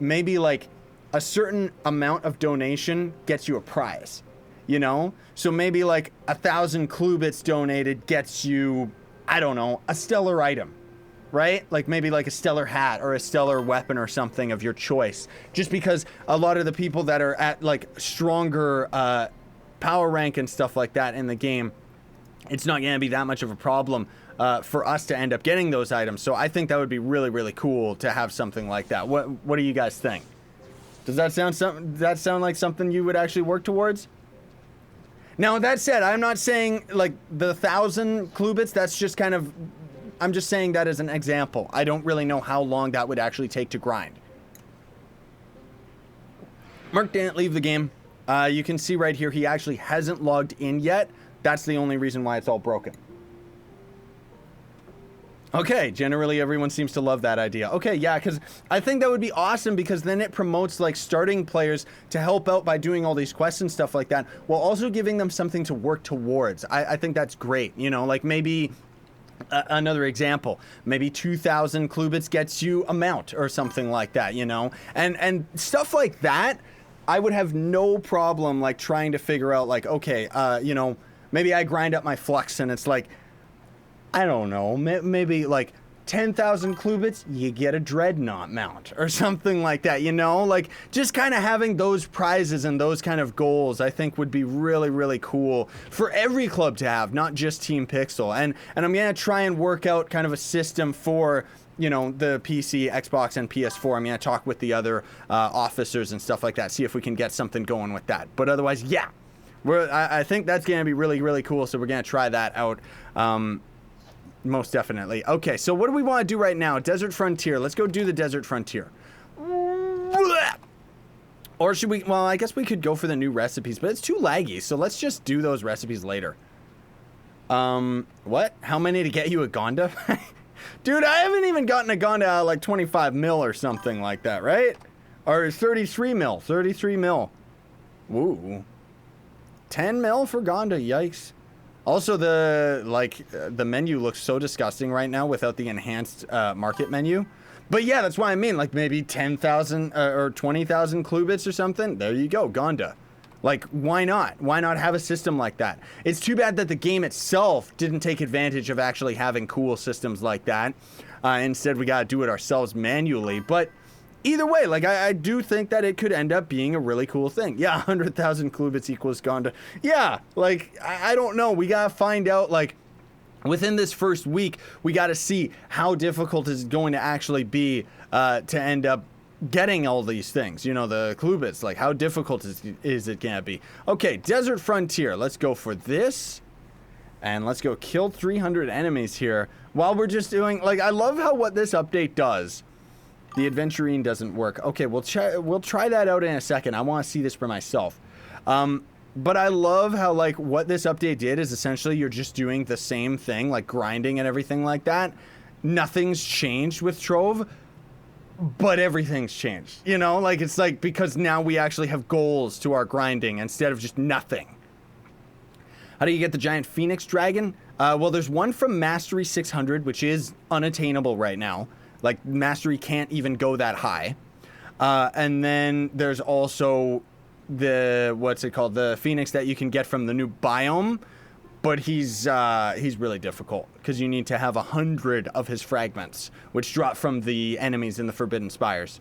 A: maybe like a certain amount of donation gets you a prize. You know? So maybe like 1,000 clue bits donated gets you, I don't know, a stellar item. Right? Like maybe like a stellar hat or a stellar weapon or something of your choice. Just because a lot of the people that are at like stronger power rank and stuff like that in the game, it's not going to be that much of a problem for us to end up getting those items. So I think that would be really, really cool to have something like that. What do you guys think? Does that sound like something you would actually work towards? Now, that said, I'm not saying like the 1,000 clue bits, that's just kind of, I'm just saying that as an example. I don't really know how long that would actually take to grind. Mark didn't leave the game. You can see right here, he actually hasn't logged in yet. That's the only reason why it's all broken. Okay, generally everyone seems to love that idea. Okay, yeah, because I think that would be awesome because then it promotes like starting players to help out by doing all these quests and stuff like that, while also giving them something to work towards. I think that's great, you know, like maybe another example, maybe 2,000 Klubits gets you a mount or something like that, you know, and stuff like that. I would have no problem like trying to figure out like, okay, you know, maybe I grind up my Flux and it's like, I don't know, maybe like 10,000 Klubits, you get a Dreadnought mount or something like that, you know? Like, just kind of having those prizes and those kind of goals, I think would be really, really cool for every club to have, not just Team Pixel. And I'm going to try and work out kind of a system for, you know, the PC, Xbox, and PS4. I'm going to talk with the other officers and stuff like that, see if we can get something going with that. But otherwise, yeah, I think that's going to be really, really cool, so we're going to try that out. Most definitely. Okay, so what do we want to do right now? Desert Frontier. Let's go do the Desert Frontier. Or should we... Well, I guess we could go for the new recipes, but it's too laggy, so let's just do those recipes later. What? How many to get you a Gonda? Dude, I haven't even gotten a Gonda out of like 25 mil or something like that, right? Or 33 mil. 33 mil. Woo. 10 mil for Gonda. Yikes. Also, the menu looks so disgusting right now without the enhanced market menu. But yeah, that's what I mean. Like maybe 10,000 or 20,000 Klubits or something. There you go, Gonda. Like, why not? Why not have a system like that? It's too bad that the game itself didn't take advantage of actually having cool systems like that. Instead, we gotta do it ourselves manually. But either way, like, I do think that it could end up being a really cool thing. Yeah, 100,000 Klubits equals Gonda. Yeah, like, I don't know. We gotta find out, like, within this first week, we gotta see how difficult is it going to actually be to end up getting all these things. You know, the Klubits, like, how difficult is it gonna be? Okay, Desert Frontier. Let's go for this. And let's go kill 300 enemies here. While we're just doing, like, I love how what this update does. The adventurine doesn't work. Okay, we'll try that out in a second. I want to see this for myself. But I love how, like, what this update did is essentially you're just doing the same thing, like grinding and everything like that. Nothing's changed with Trove, but everything's changed. You know, like, it's like because now we actually have goals to our grinding instead of just nothing. How do you get the giant phoenix dragon? Well, there's one from Mastery 600, which is unattainable right now. Like, Mastery can't even go that high. And then there's also the, what's it called? The Phoenix that you can get from the new biome. But he's really difficult because you need to have 100 of his fragments, which drop from the enemies in the Forbidden Spires.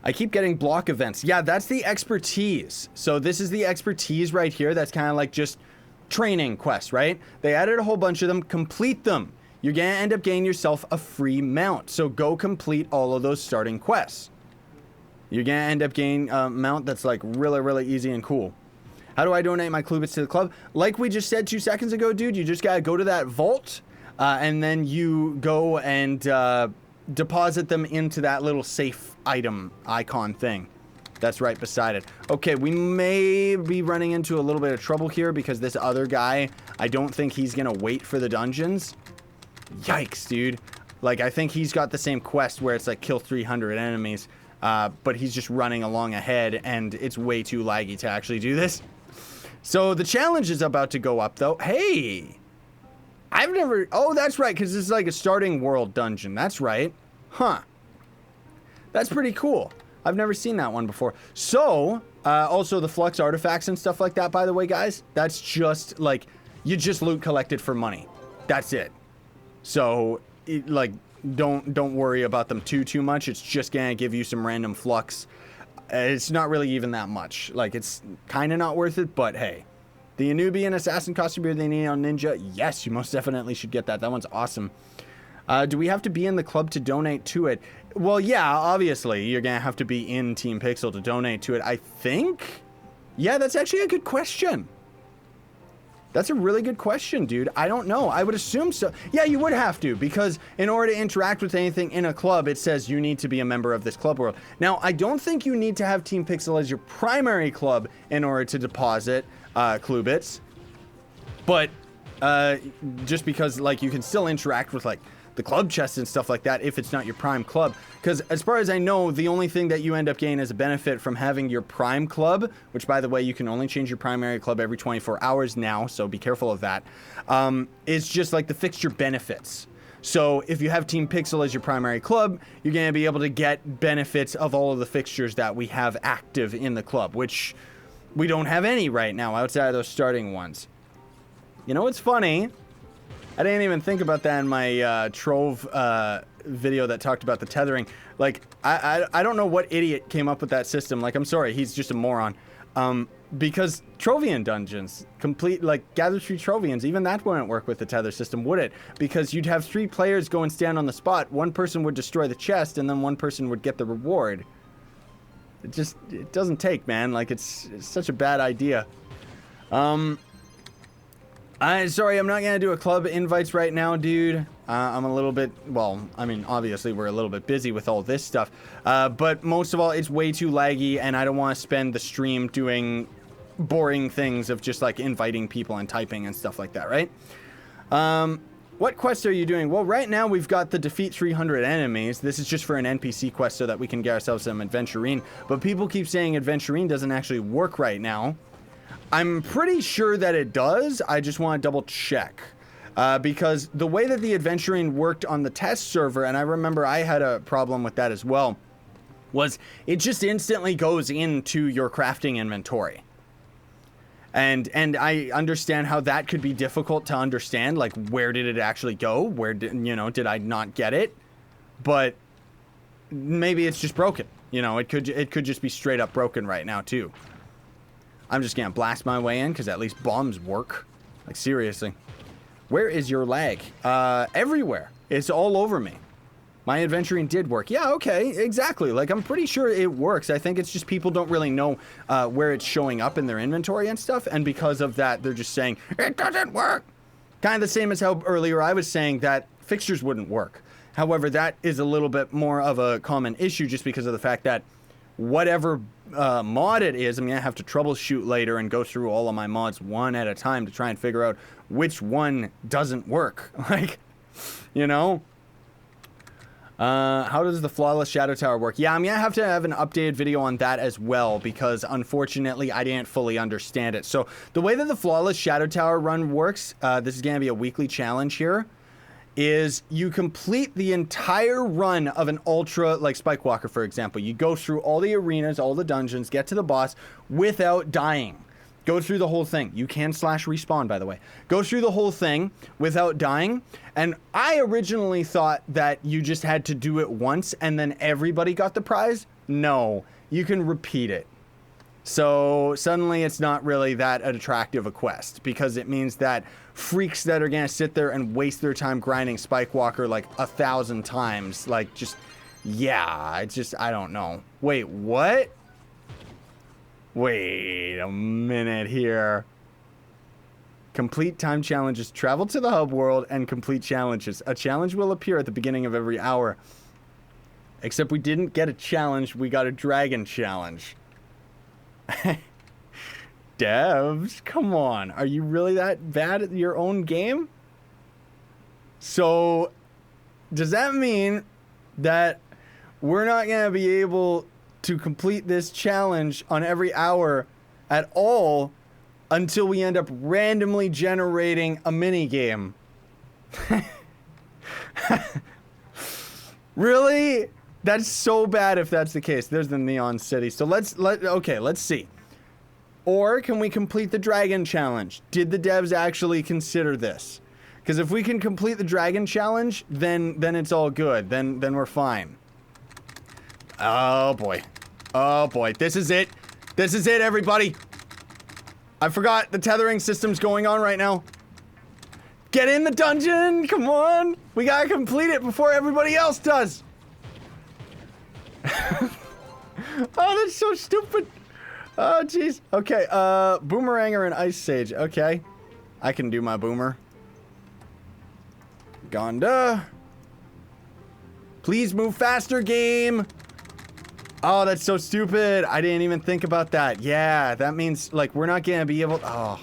A: I keep getting block events. Yeah, that's the expertise. So this is the expertise right here. That's kind of like just training quests, right? They added a whole bunch of them. Complete them. You're going to end up getting yourself a free mount. So go complete all of those starting quests. You're going to end up getting a mount that's like really, really easy and cool. How do I donate my Klubits to the club? Like we just said 2 seconds ago, dude, you just got to go to that vault and then you go and deposit them into that little safe item icon thing that's right beside it. Okay, we may be running into a little bit of trouble here because this other guy, I don't think he's going to wait for the dungeons. Yikes, dude. Like, I think he's got the same quest where it's like kill 300 enemies, but he's just running along ahead, and it's way too laggy to actually do this. So the challenge is about to go up, though. Hey! I've never... Oh, that's right, because this is like a starting world dungeon. That's right. Huh. That's pretty cool. I've never seen that one before. So, also the Flux artifacts and stuff like that, by the way, guys, that's just, like, you just loot collected for money. That's it. So, like, don't worry about them too much. It's just gonna give you some random Flux. It's not really even that much. Like, it's kind of not worth it, but hey. The Anubian Assassin costume here they need on Ninja. Yes, you most definitely should get that. That one's awesome. Do we have to be in the club to donate to it? Well, yeah, obviously. You're going to have to be in Team Pixel to donate to it, I think. Yeah, that's actually a good question. That's a really good question, dude. I don't know. I would assume so. Yeah, you would have to, because in order to interact with anything in a club, it says you need to be a member of this club world. Now, I don't think you need to have Team Pixel as your primary club in order to deposit clue bits. But just because, like, you can still interact with, like, the club chests and stuff like that if it's not your prime club. Because as far as I know, the only thing that you end up getting as a benefit from having your prime club, which, by the way, you can only change your primary club every 24 hours now, so be careful of that, is just like the fixture benefits. So if you have Team Pixel as your primary club, you're going to be able to get benefits of all of the fixtures that we have active in the club, which we don't have any right now outside of those starting ones. You know what's funny? I didn't even think about that in my Trove video that talked about the tethering. Like, I don't know what idiot came up with that system. Like, I'm sorry, he's just a moron. Because Trovian dungeons, gather 3 Trovians, even that wouldn't work with the tether system, would it? Because you'd have 3 players go and stand on the spot. One person would destroy the chest, and then one person would get the reward. It doesn't take, man. Like, it's such a bad idea. Sorry, I'm not gonna do a club invites right now, dude. I'm a little bit, well, I mean, obviously we're a little bit busy with all this stuff. But most of all, it's way too laggy, and I don't want to spend the stream doing boring things of just, like, inviting people and typing and stuff like that, right? What quests are you doing? Well, right now we've got the defeat 300 enemies. This is just for an NPC quest so that we can get ourselves some adventurine. But people keep saying adventurine doesn't actually work right now. I'm pretty sure that it does. I just want to double check. Because the way that the adventuring worked on the test server, and I remember I had a problem with that as well, was it just instantly goes into your crafting inventory. And I understand how that could be difficult to understand. Like, where did it actually go? Where did I not get it? But maybe it's just broken. It could just be straight up broken right now too. I'm just gonna blast my way in, because at least bombs work. Like, seriously. Where is your lag? Everywhere. It's all over me. My adventuring did work. Yeah, okay, exactly. Like, I'm pretty sure it works. I think it's just people don't really know where it's showing up in their inventory and stuff, and because of that, they're just saying, it doesn't work! Kind of the same as how earlier I was saying that fixtures wouldn't work. However, that is a little bit more of a common issue just because of the fact that whatever mod it is, I'm gonna have to troubleshoot later and go through all of my mods one at a time to try and figure out which one doesn't work. Like, how does the flawless Shadow Tower work? Yeah, I'm gonna have to have an updated video on that as well, because unfortunately I didn't fully understand it. So the way that the flawless Shadow Tower run works, this is gonna be a weekly challenge here, is you complete the entire run of an ultra, like Spike Walker, for example. You go through all the arenas, all the dungeons, get to the boss without dying. Go through the whole thing. You can /respawn, by the way. Go through the whole thing without dying. And I originally thought that you just had to do it once and then everybody got the prize. No, you can repeat it. So suddenly it's not really that attractive a quest, because it means that freaks that are gonna sit there and waste their time grinding Spike Walker like 1,000 times, like, just, yeah, it's just, I don't know. Wait, what? Wait a minute here. Complete time challenges. Travel to the hub world and complete challenges. A challenge will appear at the beginning of every hour. Except we didn't get a challenge, we got a dragon challenge. Devs, come on. Are you really that bad at your own game? So, does that mean that we're not going to be able to complete this challenge on every hour at all until we end up randomly generating a mini game? Really? That's so bad if that's the case. There's the Neon City. So let's see. Or can we complete the Dragon Challenge? Did the devs actually consider this? Because if we can complete the Dragon Challenge, then it's all good. Then we're fine. Oh boy. Oh boy. This is it. This is it, everybody. I forgot the tethering system's going on right now. Get in the dungeon. Come on. We gotta complete it before everybody else does. Oh, that's so stupid. Oh, jeez. Okay, Boomeranger and Ice Sage. Okay. I can do my boomer. Gonda. Please move faster, game. Oh, that's so stupid. I didn't even think about that. Yeah, that means, like, we're not gonna be able... Oh.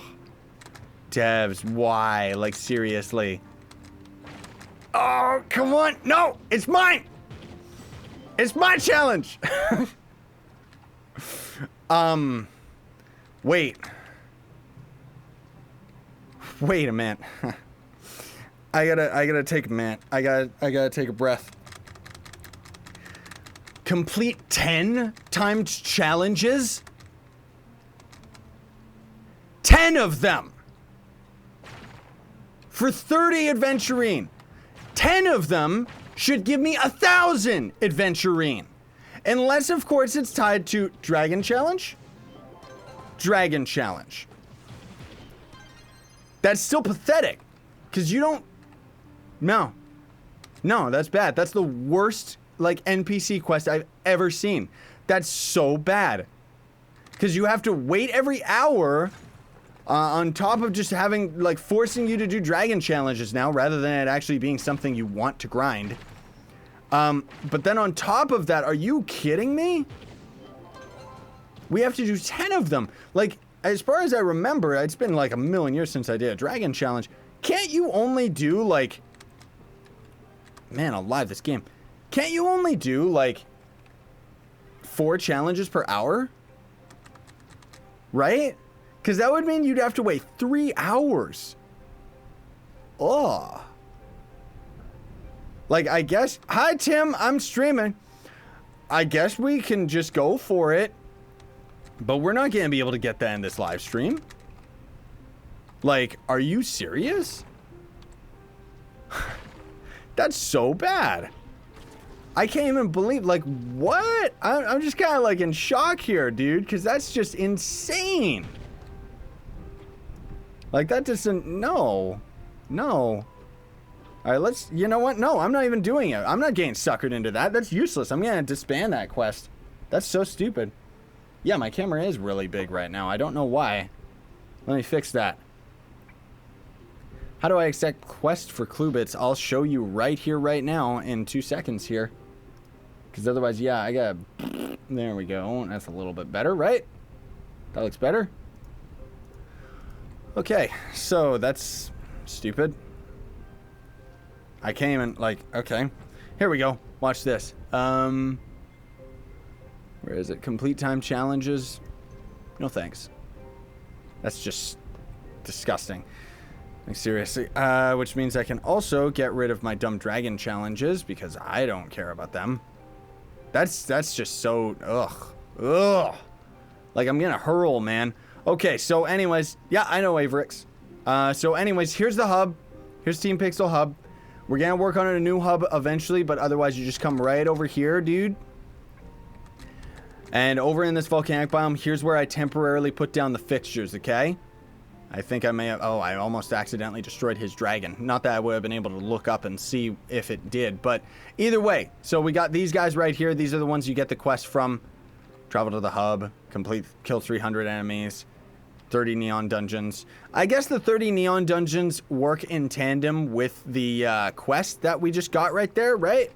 A: Devs, why? Like, seriously. Oh, come on. No, it's mine. It's my challenge. Wait. Wait a minute. I gotta take a minute. I gotta take a breath. Complete 10 timed challenges? 10 of them! For 30 adventurine. 10 of them should give me 1,000 adventurine. Unless, of course, it's tied to Dragon Challenge. Dragon Challenge. That's still pathetic. Because you don't... No. No, that's bad. That's the worst, like, NPC quest I've ever seen. That's so bad. Because you have to wait every hour... on top of just having, like, forcing you to do dragon challenges now, rather than it actually being something you want to grind. But then on top of that, are you kidding me? We have to do 10 of them. Like, as far as I remember, it's been like a million years since I did a dragon challenge. Can't you only do, like... Man alive, this game. Can't you only do, like, 4 challenges per hour? Right? Because that would mean you'd have to wait 3 hours. Ugh. Like, I guess... Hi, Tim. I'm streaming. I guess we can just go for it. But we're not going to be able to get that in this live stream. Like, are you serious? That's so bad. I can't even believe... Like, what? I'm just kind of, like, in shock here, dude. Because that's just insane. Like, that doesn't... No. No. Alright, let's... You know what? No, I'm not even doing it. I'm not getting suckered into that. That's useless. I'm gonna disband that quest. That's so stupid. Yeah, my camera is really big right now. I don't know why. Let me fix that. How do I accept quest for clue bits? I'll show you right here, right now, in 2 seconds here. Because otherwise, yeah, I gotta... There we go. That's a little bit better, right? That looks better. Okay, so that's stupid. I can't even, like, okay. Here we go. Watch this. Where is it? Complete time challenges. No thanks. That's just disgusting. Like, seriously. Which means I can also get rid of my dumb dragon challenges because I don't care about them. That's just so, ugh. Ugh. Like, I'm gonna hurl, man. Okay, so anyways, yeah, I know Averix. So anyways, here's the hub. Here's Team Pixel Hub. We're gonna work on a new hub eventually, but otherwise you just come right over here, dude. And over in this volcanic biome, here's where I temporarily put down the fixtures, okay? I think I may have... Oh, I almost accidentally destroyed his dragon. Not that I would have been able to look up and see if it did, but either way. So we got these guys right here. These are the ones you get the quest from. Travel to the hub. Complete, kill 300 enemies. 30 neon dungeons. I guess the 30 neon dungeons work in tandem with the quest that we just got right there, right?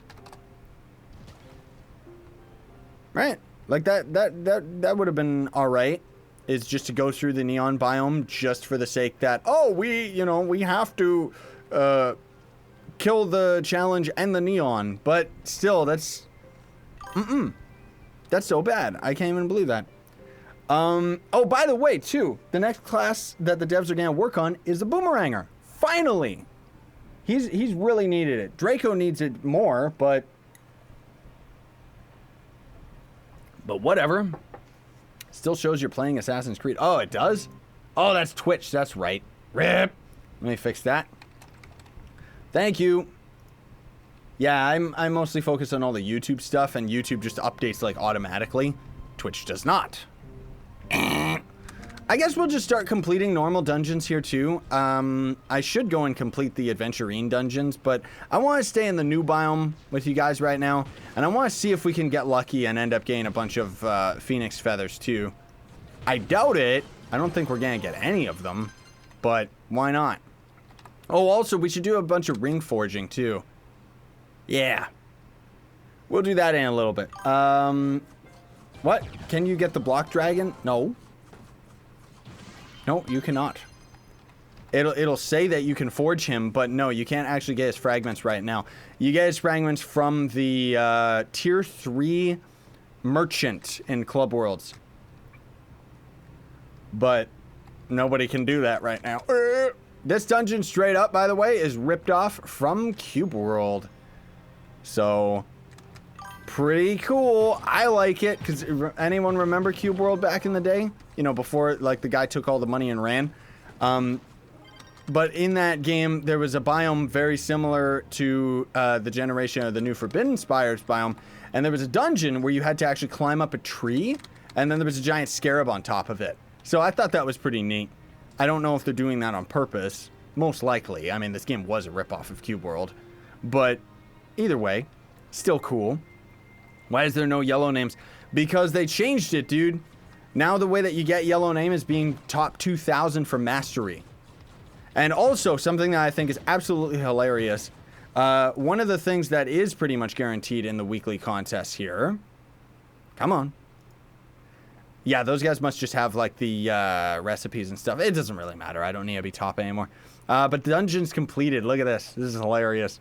A: Right. Like that would have been all right. Is just to go through the neon biome just for the sake that, oh, we have to kill the challenge and the neon. But still, that's that's so bad. I can't even believe that. Oh, by the way, too, the next class that the devs are gonna work on is the Boomeranger. Finally! He's really needed it. Draco needs it more, but whatever. Still shows you're playing Assassin's Creed. Oh, it does? Oh, that's Twitch. That's right. RIP. Let me fix that. Thank you. Yeah, I'm mostly focused on all the YouTube stuff, and YouTube just updates, like, automatically. Twitch does not. I guess we'll just start completing normal dungeons here too. I should go and complete the adventurine dungeons, but I want to stay in the new biome with you guys right now, and I want to see if we can get lucky and end up getting a bunch of phoenix feathers too. I doubt it. I don't think we're gonna get any of them, but why not? Oh, also, we should do a bunch of ring forging, too. Yeah. We'll do that in a little bit. What? Can you get the block dragon? No. No, you cannot. It'll say that you can forge him, but no, you can't actually get his fragments right now. You get his fragments from the tier 3 merchant in Club Worlds. But nobody can do that right now. This dungeon, straight up, by the way, is ripped off from Cube World. So, pretty cool. I like it, because anyone remember Cube World back in the day? You know, before, like, the guy took all the money and ran. But in that game, there was a biome very similar to the generation of the new Forbidden Spires biome. And there was a dungeon where you had to actually climb up a tree, and then there was a giant scarab on top of it. So I thought that was pretty neat. I don't know if they're doing that on purpose. Most likely. I mean, this game was a ripoff of Cube World. But either way, still cool. Why is there no yellow names? Because they changed it, dude. Now the way that you get yellow name is being top 2,000 for mastery. And also, something that I think is absolutely hilarious. One of the things that is pretty much guaranteed in the weekly contests here. Come on. Yeah, those guys must just have, like, the recipes and stuff. It doesn't really matter. I don't need to be top anymore. But dungeons completed. Look at this. This is hilarious.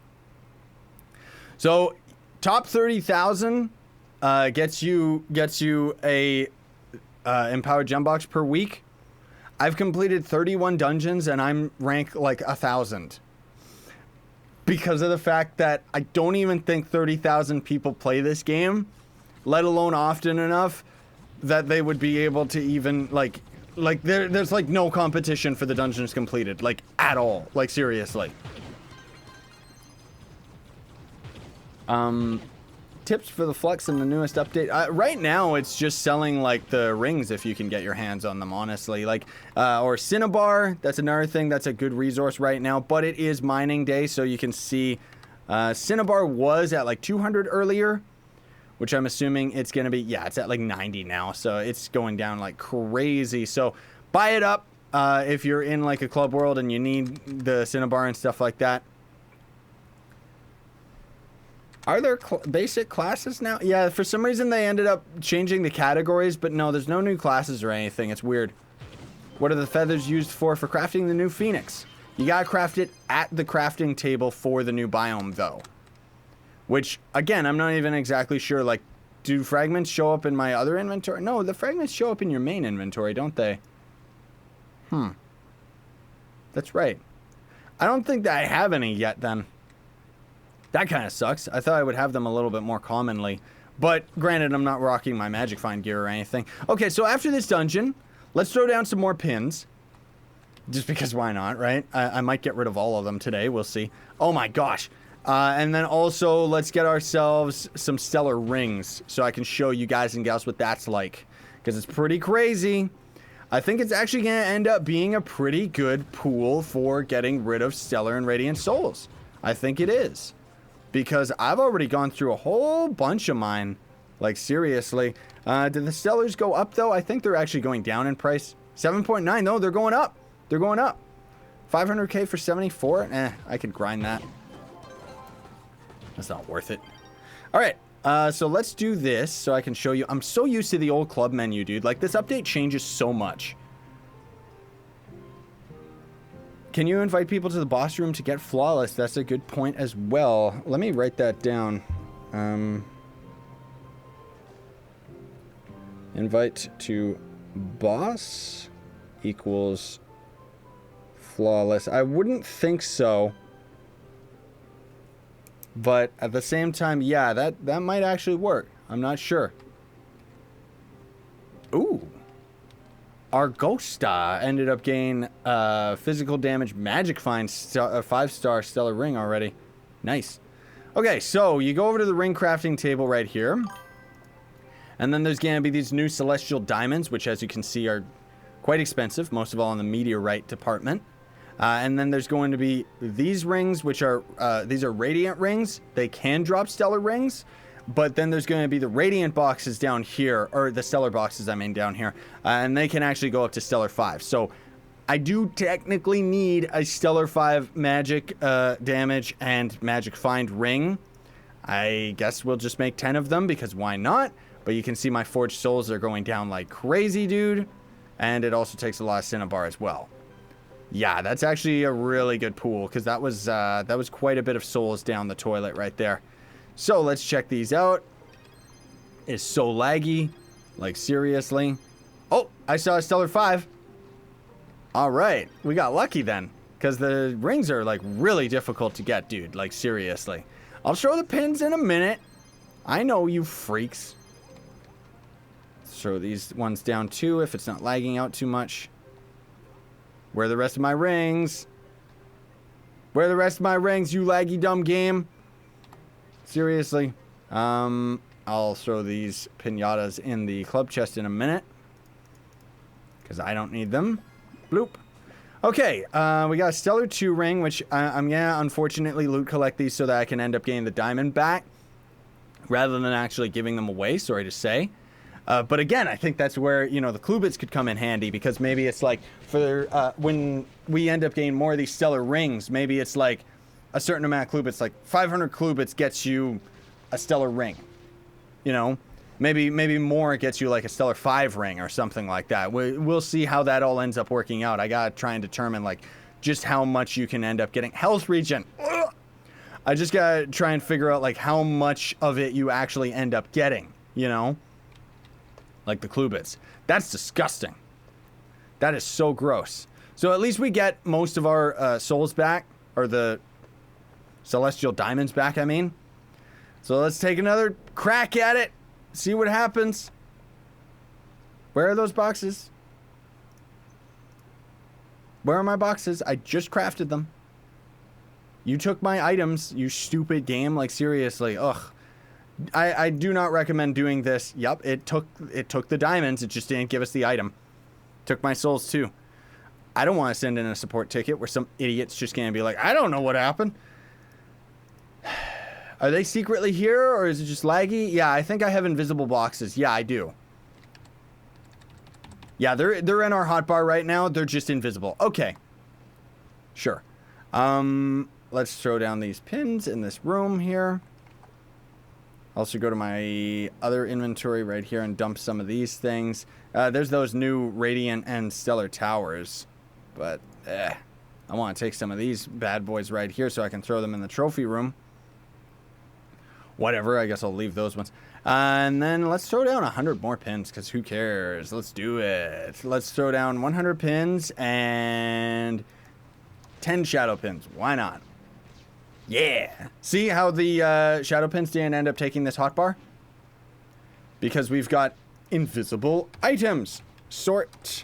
A: So, top 30,000 gets you a empowered gem box per week. I've completed 31 dungeons, and I'm rank, like, 1,000. Because of the fact that I don't even think 30,000 people play this game, let alone often enough that they would be able to even, like there's, like, no competition for the dungeons completed, like, at all. Like, seriously. Tips for the Flux in the newest update. Right now, it's just selling, like, the rings if you can get your hands on them, honestly. Like, or Cinnabar, that's another thing that's a good resource right now, but it is mining day, so you can see Cinnabar was at, like, 200 earlier, which I'm assuming it's going to be, yeah, it's at, like, 90 now, so it's going down like crazy. So buy it up if you're in, like, a Club World and you need the Cinnabar and stuff like that. Are there basic classes now? Yeah, for some reason they ended up changing the categories, but no, there's no new classes or anything. It's weird. What are the feathers used for crafting the new Phoenix? You gotta craft it at the crafting table for the new biome, though. Which, again, I'm not even exactly sure. Like, do fragments show up in my other inventory? No, the fragments show up in your main inventory, don't they? That's right. I don't think that I have any yet, then. That kind of sucks. I thought I would have them a little bit more commonly. But, granted, I'm not rocking my Magic Find gear or anything. Okay, so after this dungeon, let's throw down some more pins. Just because why not, right? I might get rid of all of them today. We'll see. Oh my gosh. And then also, let's get ourselves some stellar rings so I can show you guys and gals what that's like. Because it's pretty crazy. I think it's actually going to end up being a pretty good pool for getting rid of stellar and radiant souls. I think it is. Because I've already gone through a whole bunch of mine. Like, seriously. Did the stellars go up, though? I think they're actually going down in price. 7.9. No, they're going up. They're going up. 500k for 74? I could grind that. That's not worth it. All right. So let's do this so I can show you. I'm so used to the old club menu, dude. Like, this update changes so much. Can you invite people to the boss room to get flawless? That's a good point as well. Let me write that down. Invite to boss equals flawless. I wouldn't think so. But at the same time, yeah, that might actually work. I'm not sure. Ooh. Our Ghosta ended up getting physical damage magic find 5-star stellar ring already. Nice. Okay, so you go over to the ring crafting table right here. And then there's going to be these new celestial diamonds, which as you can see are quite expensive, most of all in the meteorite department. And then there's going to be these rings, which are, these are radiant rings. They can drop stellar rings. But then there's going to be the radiant boxes down here, or the stellar boxes, I mean, down here. And they can actually go up to stellar 5. So I do technically need a Stellar 5 magic damage and magic find ring. I guess we'll just make 10 of them because why not? But you can see my forged souls are going down like crazy, dude. And it also takes a lot of Cinnabar as well. Yeah, that's actually a really good pool because that was quite a bit of souls down the toilet right there. So let's check these out. It's so laggy, like seriously. Oh, I saw a Stellar 5. All right, we got lucky then because the rings are like really difficult to get, dude. Like seriously. I'll show the pins in a minute. I know you freaks. Throw these ones down too if it's not lagging out too much. Where are the rest of my rings? Where are the rest of my rings, you laggy dumb game? Seriously. I'll throw these pinatas in the club chest in a minute. Because I don't need them. Bloop. Okay, we got a Stellar 2 ring, which I'm gonna unfortunately loot collect these so that I can end up getting the diamond back. Rather than actually giving them away, sorry to say. But again, I think that's where, you know, the Klubits could come in handy. Because maybe it's like, for when we end up getting more of these Stellar rings, maybe it's like a certain amount of Klubits. Like 500 Klubits gets you a Stellar ring. You know? Maybe more gets you like a Stellar 5 ring or something like that. We'll see how that all ends up working out. I gotta try and determine like just how much you can end up getting. Health regen. Ugh! I just gotta try and figure out like how much of it you actually end up getting. You know? Like the Klubits. That's disgusting. That is so gross. So at least we get most of our souls back. Or the celestial diamonds back, I mean. So let's take another crack at it. See what happens. Where are those boxes? Where are my boxes? I just crafted them. You took my items, you stupid game. Like, seriously. Ugh. I do not recommend doing this. Yup, it took the diamonds. It just didn't give us the item. Took my souls, too. I don't want to send in a support ticket where some idiot's just going to be like, I don't know what happened. Are they secretly here, or is it just laggy? Yeah, I think I have invisible boxes. Yeah, I do. Yeah, they're in our hotbar right now. They're just invisible. Okay. Sure. Let's throw down these pins in this room here. Also go to my other inventory right here and dump some of these things. There's those new Radiant and Stellar Towers. But, I want to take some of these bad boys right here so I can throw them in the trophy room. Whatever, I guess I'll leave those ones. And then let's throw down 100 more pins, because who cares? Let's do it. Let's throw down 100 pins and 10 shadow pins. Why not? Yeah. See how the shadow pins didn't end up taking this hotbar? Because we've got invisible items. Sort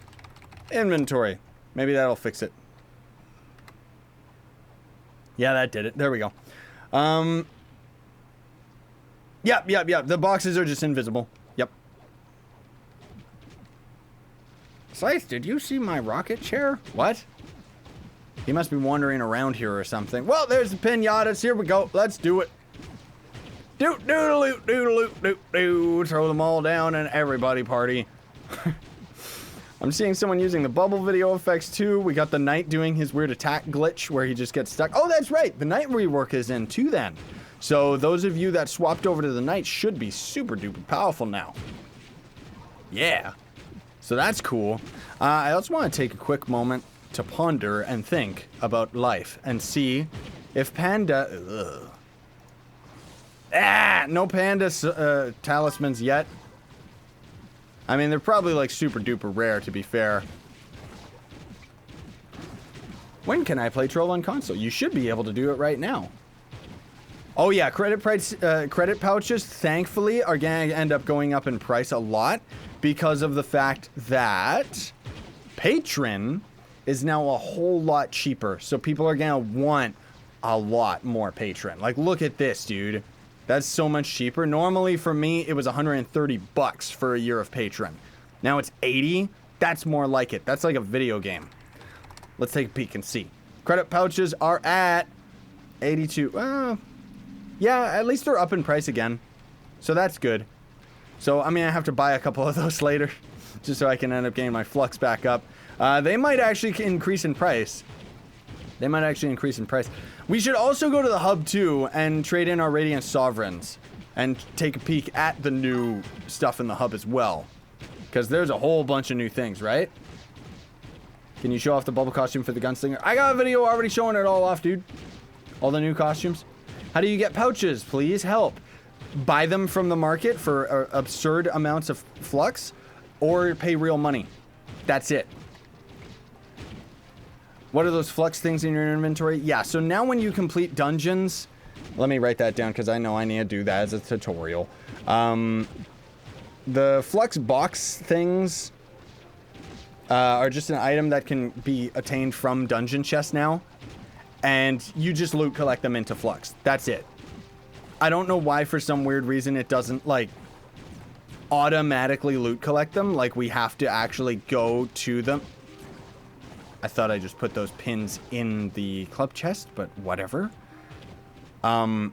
A: inventory. Maybe that'll fix it. Yeah, that did it. There we go. Yep. The boxes are just invisible. Yep. Slice, did you see my rocket chair? What? He must be wandering around here or something. Well, there's the pinatas. Here we go. Let's do it. Doot-doodle-loot-doodle-loot-doot-doo. Throw them all down and everybody party. I'm seeing someone using the bubble video effects too. We got the knight doing his weird attack glitch where he just gets stuck. Oh, that's right. The knight rework is in too then. So those of you that swapped over to the knight should be super duper powerful now. Yeah. So that's cool. I also want to take a quick moment to ponder and think about life and see if panda... no panda talismans yet. I mean, they're probably like super duper rare to be fair. When can I play Trove on console? You should be able to do it right now. Oh yeah, credit pouches, thankfully, are going to end up going up in price a lot because of the fact that Patron is now a whole lot cheaper. So people are going to want a lot more Patron. Like, look at this, dude. That's so much cheaper. Normally, for me, it was 130 bucks for a year of Patron. Now it's 80. That's more like it. That's like a video game. Let's take a peek and see. Credit pouches are at 82. Yeah, at least they're up in price again. So that's good. So, I mean, I have to buy a couple of those later just so I can end up getting my Flux back up. They might actually increase in price. We should also go to the hub, too, and trade in our Radiant Sovereigns and take a peek at the new stuff in the hub as well. Because there's a whole bunch of new things, right? Can you show off the bubble costume for the Gunslinger? I got a video already showing it all off, dude. All the new costumes. How do you get pouches? Please help. Buy them from the market for absurd amounts of Flux, or pay real money. That's it. What are those Flux things in your inventory? Yeah, so now when you complete dungeons, let me write that down because I know I need to do that as a tutorial. The Flux box things are just an item that can be attained from dungeon chests now. And you just loot collect them into Flux. That's it. I don't know why for some weird reason it doesn't like automatically loot collect them. Like we have to actually go to them. I thought I just put those pins in the club chest, but whatever. Oh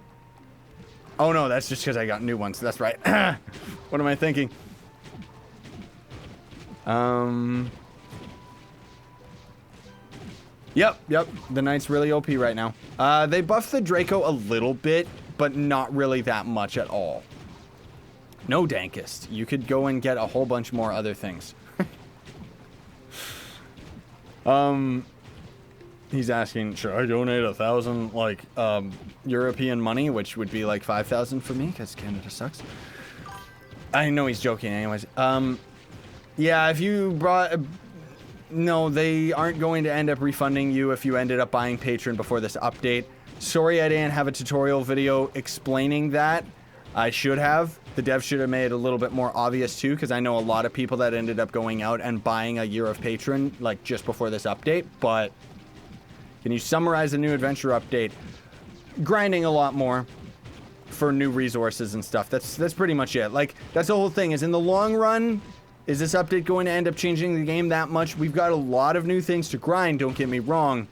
A: no, that's just because I got new ones. That's right. What am I thinking? Yep. The Knight's really OP right now. They buffed the Draco a little bit, but not really that much at all. No Dankest. You could go and get a whole bunch more other things. He's asking, should I donate 1,000 like European money, which would be like 5,000 for me because Canada sucks. I know he's joking anyways. Yeah, if you brought no, they aren't going to end up refunding you if you ended up buying Patron before this update. Sorry I didn't have a tutorial video explaining that. I should have. The dev should have made it a little bit more obvious too, because I know a lot of people that ended up going out and buying a year of Patron like just before this update. But can you summarize the new adventure update? Grinding a lot more for new resources and stuff. That's pretty much it. Like, that's the whole thing, is in the long run, is this update going to end up changing the game that much? We've got a lot of new things to grind, don't get me wrong.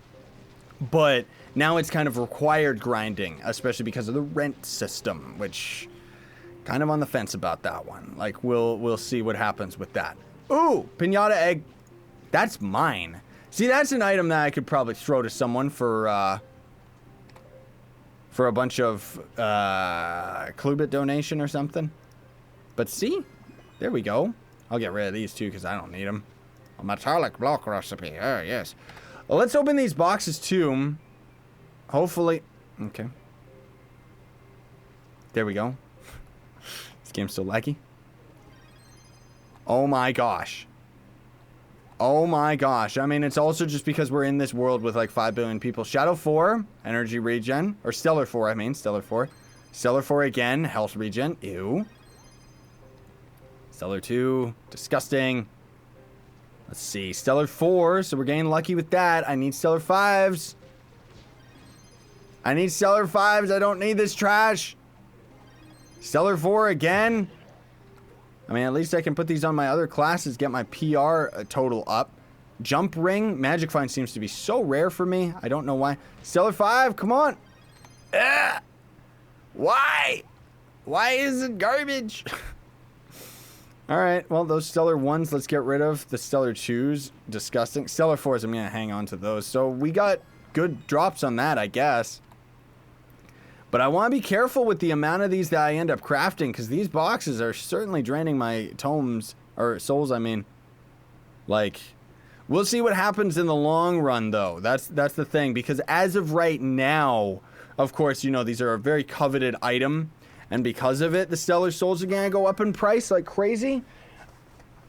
A: But now it's kind of required grinding, especially because of the rent system, which kind of on the fence about that one. Like, we'll see what happens with that. Ooh, pinata egg. That's mine. See, that's an item that I could probably throw to someone for a bunch of Clubit donation or something. But see, there we go. I'll get rid of these too because I don't need them. A metallic block recipe. Oh, yes. Well, let's open these boxes too. Hopefully. Okay. There we go. This game's so laggy. Oh my gosh. Oh my gosh. I mean, it's also just because we're in this world with like 5 billion people. Shadow 4, energy regen. Or Stellar 4, I mean. Stellar 4. Stellar 4 again, health regen. Ew. Stellar 2, disgusting. Let's see. Stellar 4, so we're getting lucky with that. I need Stellar 5s. I need Stellar 5s. I don't need this trash. Stellar 4 again. I mean, at least I can put these on my other classes, get my PR total up. Jump ring. Magic Find seems to be so rare for me. I don't know why. Stellar 5, come on. Why? Why is it garbage? All right, well, those Stellar 1s, let's get rid of. The Stellar 2s, disgusting. Stellar 4s, I'm going to hang on to those. So we got good drops on that, I guess. But I want to be careful with the amount of these that I end up crafting, because these boxes are certainly draining my tomes, or souls, I mean. Like, we'll see what happens in the long run, though. That's the thing, because as of right now, of course, you know, these are a very coveted item, and because of it, the Stellar Souls are going to go up in price like crazy.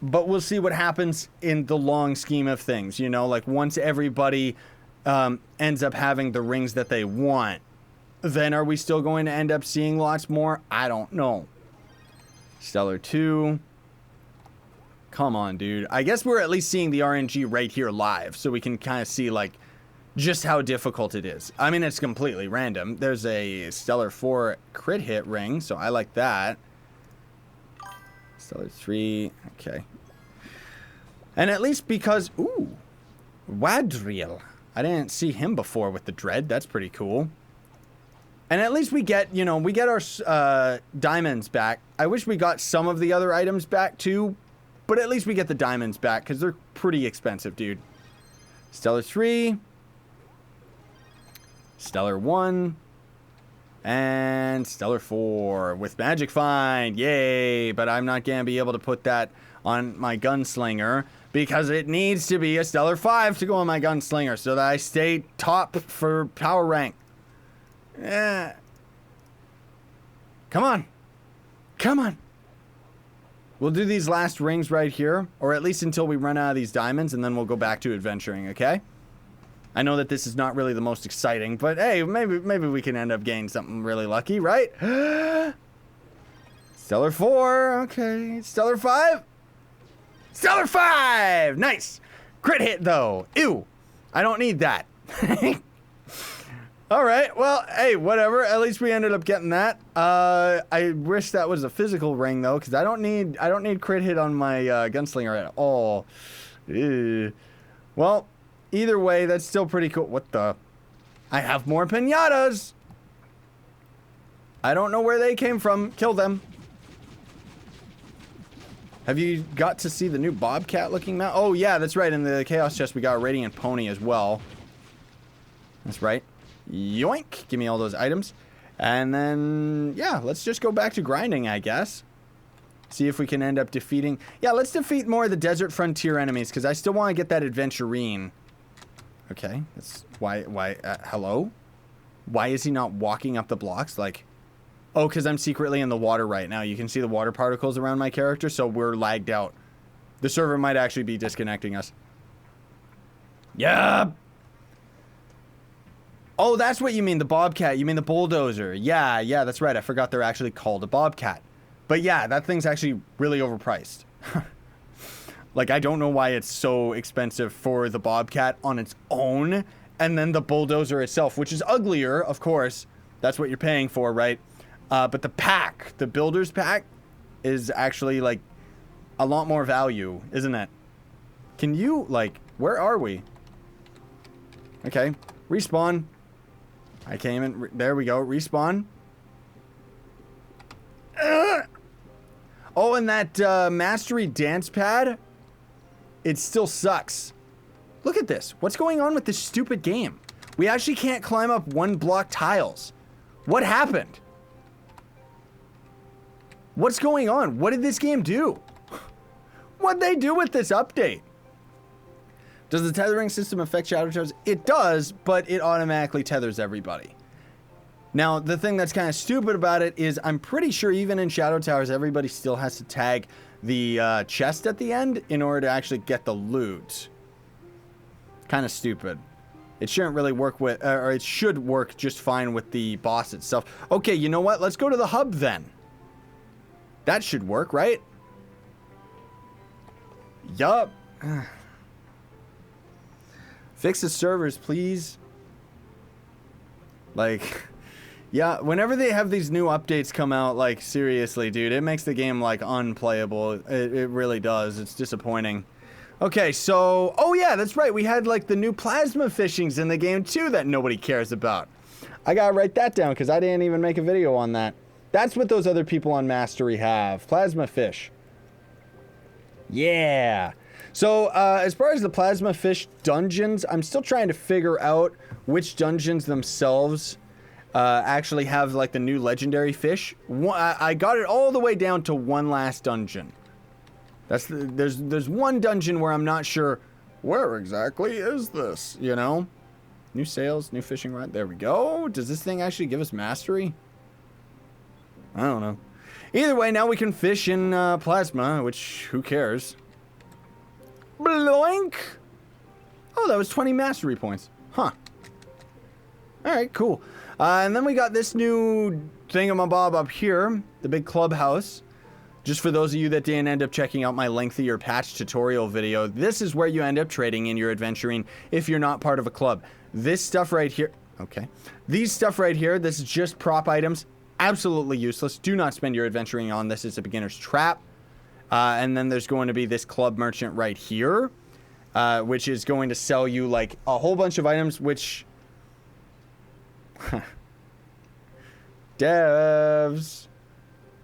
A: But we'll see what happens in the long scheme of things, you know, like once everybody ends up having the rings that they want. Then are we still going to end up seeing lots more? I don't know. Stellar 2. Come on, dude. I guess we're at least seeing the RNG right here live, so we can kind of see, like, just how difficult it is. I mean, it's completely random. There's a Stellar 4 crit hit ring, so I like that. Stellar 3. Okay. And at least because... Ooh. Wadriel. I didn't see him before with the Dread. That's pretty cool. And at least we get, you know, we get our diamonds back. I wish we got some of the other items back too, but at least we get the diamonds back because they're pretty expensive, dude. Stellar 3. Stellar 1. And Stellar 4 with Magic Find. Yay! But I'm not going to be able to put that on my Gunslinger because it needs to be a Stellar 5 to go on my Gunslinger so that I stay top for power rank. Yeah. Come on. Come on. We'll do these last rings right here, or at least until we run out of these diamonds, and then we'll go back to adventuring, okay? I know that this is not really the most exciting, but hey, maybe we can end up getting something really lucky, right? Stellar 4, okay. Stellar 5? Stellar 5! Nice! Crit hit, though. Ew. I don't need that. All right, well, hey, whatever. At least we ended up getting that. I wish that was a physical ring though, because I don't need crit hit on my Gunslinger at all. Ew. Well, either way, that's still pretty cool. What the? I have more piñatas. I don't know where they came from. Kill them. Have you got to see the new Bobcat looking mount? Oh yeah, that's right. In the Chaos chest, we got a Radiant Pony as well. That's right. Yoink! Give me all those items. And then, yeah, let's just go back to grinding, I guess. See if we can end up defeating... Yeah, let's defeat more of the Desert Frontier enemies, because I still want to get that Adventurine. Okay, that's... Why, hello? Why is he not walking up the blocks? Like... Oh, because I'm secretly in the water right now. You can see the water particles around my character, so we're lagged out. The server might actually be disconnecting us. Yeah! Oh, that's what you mean, the Bobcat. You mean the bulldozer. Yeah, that's right. I forgot they're actually called a Bobcat. But yeah, that thing's actually really overpriced. Like, I don't know why it's so expensive for the Bobcat on its own, and then the bulldozer itself, which is uglier, of course. That's what you're paying for, right? But the pack, the builder's pack, is actually, like, a lot more value, isn't it? Can you, like, where are we? Okay, respawn. I came in. There we go. Respawn. Oh, and that Mastery Dance Pad, it still sucks. Look at this. What's going on with this stupid game? We actually can't climb up one block tiles. What happened? What's going on? What did this game do? What'd they do with this update? Does the tethering system affect Shadow Towers? It does, but it automatically tethers everybody. Now, the thing that's kind of stupid about it is I'm pretty sure even in Shadow Towers, everybody still has to tag the chest at the end in order to actually get the loot. Kind of stupid. It shouldn't really work with, or it should work just fine with the boss itself. Okay, you know what? Let's go to the hub then. That should work, right? Yup. Fix the servers, please. Like, yeah, whenever they have these new updates come out, like, seriously, dude, it makes the game, like, unplayable. It really does. It's disappointing. Okay, so, oh yeah, that's right. We had, like, the new plasma fishings in the game, too, that nobody cares about. I gotta write that down, because I didn't even make a video on that. That's what those other people on Mastery have. Plasma fish. Yeah. So, as far as the plasma fish dungeons, I'm still trying to figure out which dungeons themselves actually have, like, the new legendary fish. I got it all the way down to one last dungeon. There's one dungeon where I'm not sure where exactly is this, you know? New sales, new fishing rod. There we go. Does this thing actually give us mastery? I don't know. Either way, now we can fish in plasma, which, who cares? Bloink! Oh, that was 20 mastery points. Huh. Alright, cool. And then we got this new thingamabob up here, the big clubhouse. Just for those of you that didn't end up checking out my lengthier patch tutorial video, this is where you end up trading in your adventuring if you're not part of a club. This stuff right here, okay. These stuff right here, this is just prop items. Absolutely useless. Do not spend your adventuring on this. It's a beginner's trap. And then there's going to be this club merchant right here, which is going to sell you like a whole bunch of items, which Devs.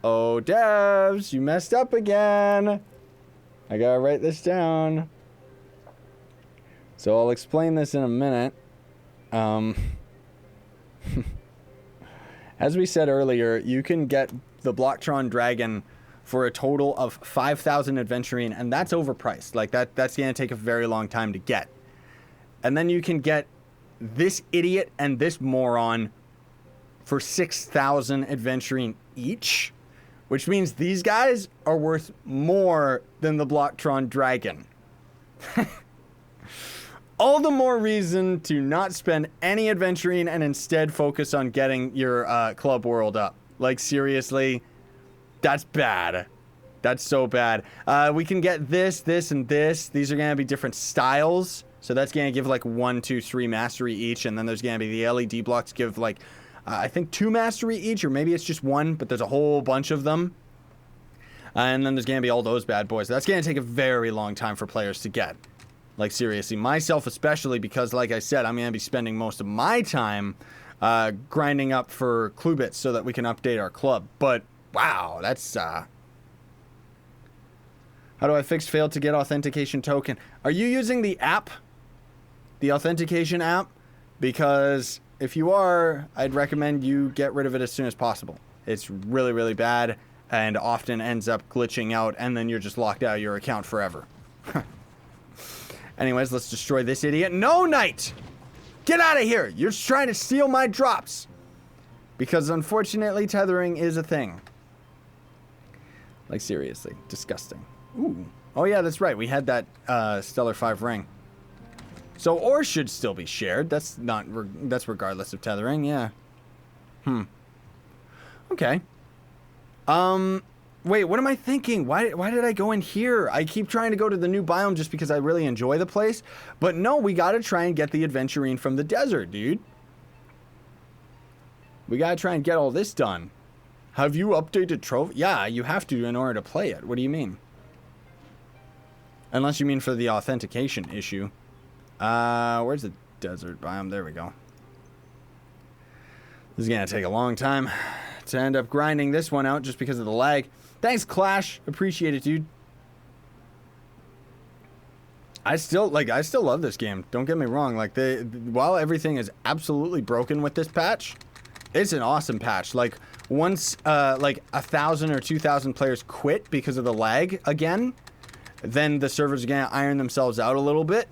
A: Oh, devs, you messed up again. I gotta write this down. So I'll explain this in a minute. As we said earlier, you can get the Blocktron Dragon for a total of 5,000 adventurine, and that's overpriced. Like, that's going to take a very long time to get. And then you can get this idiot and this moron for 6,000 adventurine each, which means these guys are worth more than the Blocktron Dragon. All the more reason to not spend any adventurine and instead focus on getting your club world up. Like, seriously, that's bad. That's so bad. We can get this, this, and this. These are going to be different styles. So that's going to give like 1, 2, 3 mastery each. And then there's going to be the LED blocks give like, I think 2 mastery each, or maybe it's just 1, but there's a whole bunch of them. And then there's going to be all those bad boys. That's going to take a very long time for players to get. Like, seriously, myself especially, because like I said, I'm going to be spending most of my time grinding up for clue bits so that we can update our club. But, wow, that's... How do I fix failed to get authentication token? Are you using the app? The authentication app? Because if you are, I'd recommend you get rid of it as soon as possible. It's really, really bad and often ends up glitching out, and then you're just locked out of your account forever. Anyways, let's destroy this idiot. No, Knight! Get out of here! You're just trying to steal my drops! Because, unfortunately, tethering is a thing. Like, seriously. Disgusting. Ooh. Oh, yeah, that's right. We had that Stellar 5 ring. So, ore should still be shared. That's not... that's regardless of tethering, yeah. Okay. Wait, what am I thinking? Why did I go in here? I keep trying to go to the new biome just because I really enjoy the place. But no, we gotta try and get the adventurine from the desert, dude. We gotta try and get all this done. Have you updated Trove? Yeah, you have to in order to play it. What do you mean? Unless you mean for the authentication issue. Where's the desert biome? There we go. This is gonna take a long time to end up grinding this one out just because of the lag. Thanks, Clash. Appreciate it, dude. I still love this game. Don't get me wrong. Like, while everything is absolutely broken with this patch, it's an awesome patch. Like, once, like, 1,000 or 2,000 players quit because of the lag again, then the servers are gonna iron themselves out a little bit.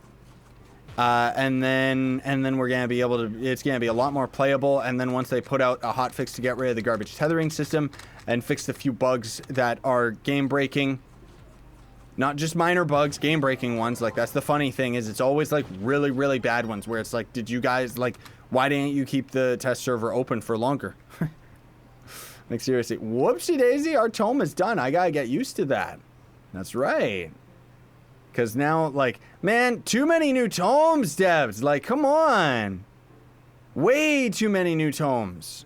A: And then we're gonna be able to, it's gonna be a lot more playable. And then once they put out a hotfix to get rid of the garbage tethering system and fix the few bugs that are game breaking, not just minor bugs, game breaking ones. Like, that's the funny thing, is it's always like really, really bad ones where it's like, did you guys, like, why didn't you keep the test server open for longer? Like, seriously, whoopsie daisy, our tome is done. I gotta get used to that. That's right. Because now, like, man, too many new tomes, devs. Like, come on. Way too many new tomes.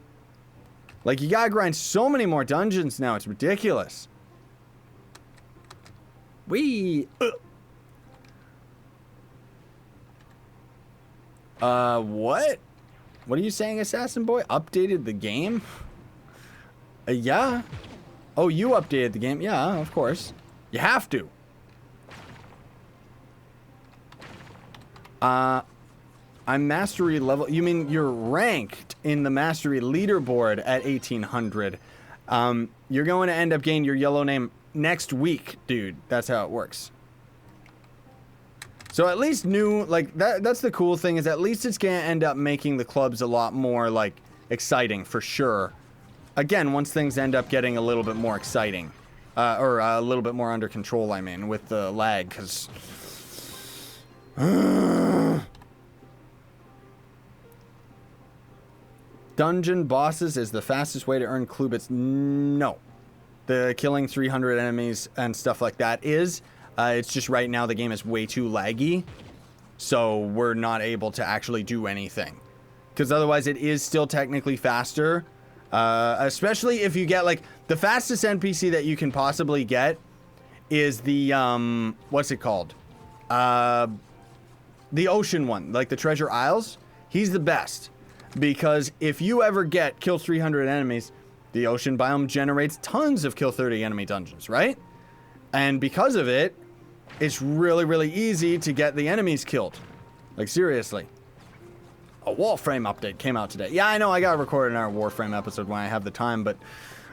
A: Like, you gotta grind so many more dungeons now. It's ridiculous. What? What are you saying, Assassin Boy? Updated the game? Yeah. Oh, you updated the game? Yeah, of course. You have to. I'm mastery level. You mean you're ranked in the mastery leaderboard at 1800. You're going to end up getting your yellow name next week, dude. That's how it works. So at least new, like, that's the cool thing, is at least it's going to end up making the clubs a lot more, like, exciting for sure. Again, once things end up getting a little bit more exciting. Or a little bit more under control, I mean, with the lag, because... Dungeon bosses is the fastest way to earn clue bits. No. The killing 300 enemies and stuff like that is. It's just right now the game is way too laggy. So we're not able to actually do anything. Because otherwise it is still technically faster. Especially if you get, like, the fastest NPC that you can possibly get is the, what's it called? The ocean one, like the Treasure Isles. He's the best. Because if you ever get kill 300 enemies, the ocean biome generates tons of kill 30 enemy dungeons, right? And because of it, it's really, really easy to get the enemies killed. Like, seriously. A Warframe update came out today. Yeah, I know, I gotta record another Warframe episode when I have the time, but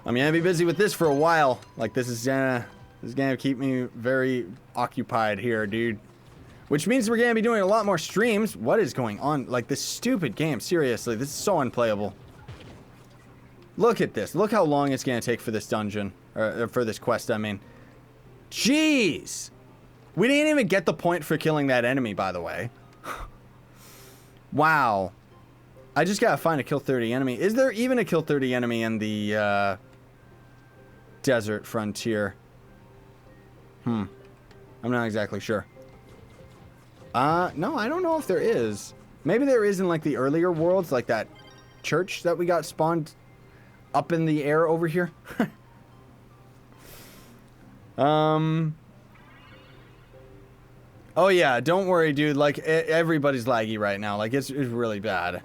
A: I'm gonna be busy with this for a while. Like, this is gonna keep me very occupied here, dude. Which means we're gonna be doing a lot more streams. What is going on? Like, this stupid game, seriously, this is so unplayable. Look at this. Look how long it's gonna take for this dungeon. Or for this quest, I mean. Jeez! We didn't even get the point for killing that enemy, by the way. Wow. I just gotta find a kill 30 enemy. Is there even a kill 30 enemy in the, desert frontier? I'm not exactly sure. No, I don't know if there is. Maybe there is in, like, the earlier worlds, like that church that we got spawned up in the air over here. Oh yeah, don't worry, dude. Like, everybody's laggy right now. Like, it's really bad.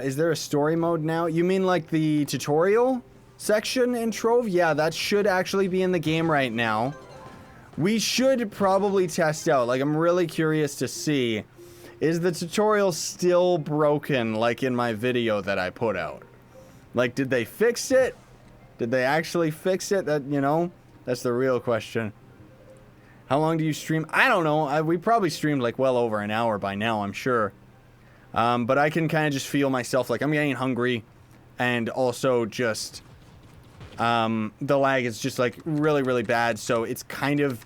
A: Is there a story mode now? You mean like the tutorial section in Trove? Yeah, that should actually be in the game right now. We should probably test out. Like, I'm really curious to see, is the tutorial still broken like in my video that I put out? Like, did they fix it? Did they actually fix it? That, you know, that's the real question. How long do you stream? I don't know. We probably streamed like well over an hour by now, I'm sure. But I can kind of just feel myself like I'm getting hungry, and also just the lag is just like really, really bad. So it's kind of,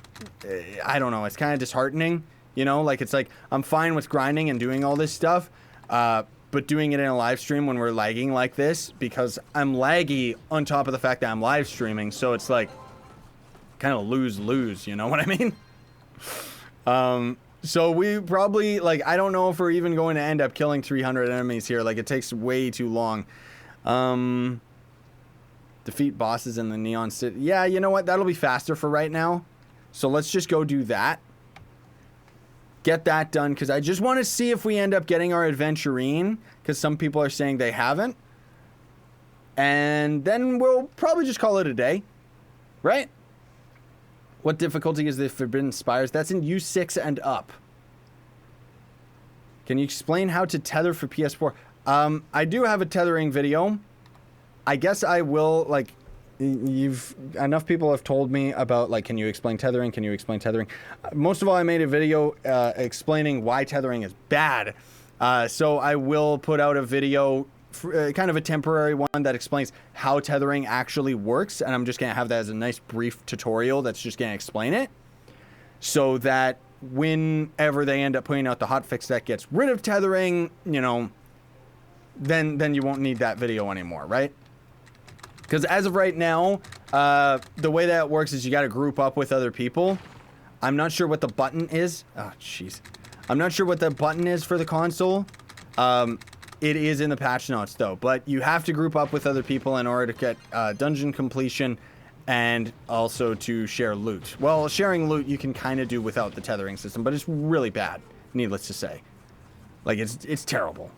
A: I don't know, it's kind of disheartening, you know, like it's like I'm fine with grinding and doing all this stuff, but doing it in a live stream when we're lagging like this, because I'm laggy on top of the fact that I'm live streaming. So it's like kind of lose-lose, you know what I mean? So we probably, like, I don't know if we're even going to end up killing 300 enemies here. Like, it takes way too long. Defeat bosses in the Neon City. Yeah, you know what? That'll be faster for right now. So let's just go do that. Get that done, because I just want to see if we end up getting our adventurine, because some people are saying they haven't. And then we'll probably just call it a day. Right? What difficulty is the Forbidden Spires? That's in U6 and up. Can you explain how to tether for PS4? I do have a tethering video. I guess I will, like, enough people have told me about, like, can you explain tethering? Can you explain tethering? Most of all, I made a video explaining why tethering is bad. So I will put out a video, kind of a temporary one, that explains how tethering actually works, and I'm just gonna have that as a nice brief tutorial that's just gonna explain it, so that whenever they end up putting out the hotfix that gets rid of tethering, you know, then you won't need that video anymore, right? Because as of right now, the way that it works is you gotta group up with other people. I'm not sure what the button is. Oh, jeez. I'm not sure what the button is for the console. It is in the patch notes, though, but you have to group up with other people in order to get dungeon completion and also to share loot. Well, sharing loot you can kind of do without the tethering system, but it's really bad, needless to say. Like, it's terrible.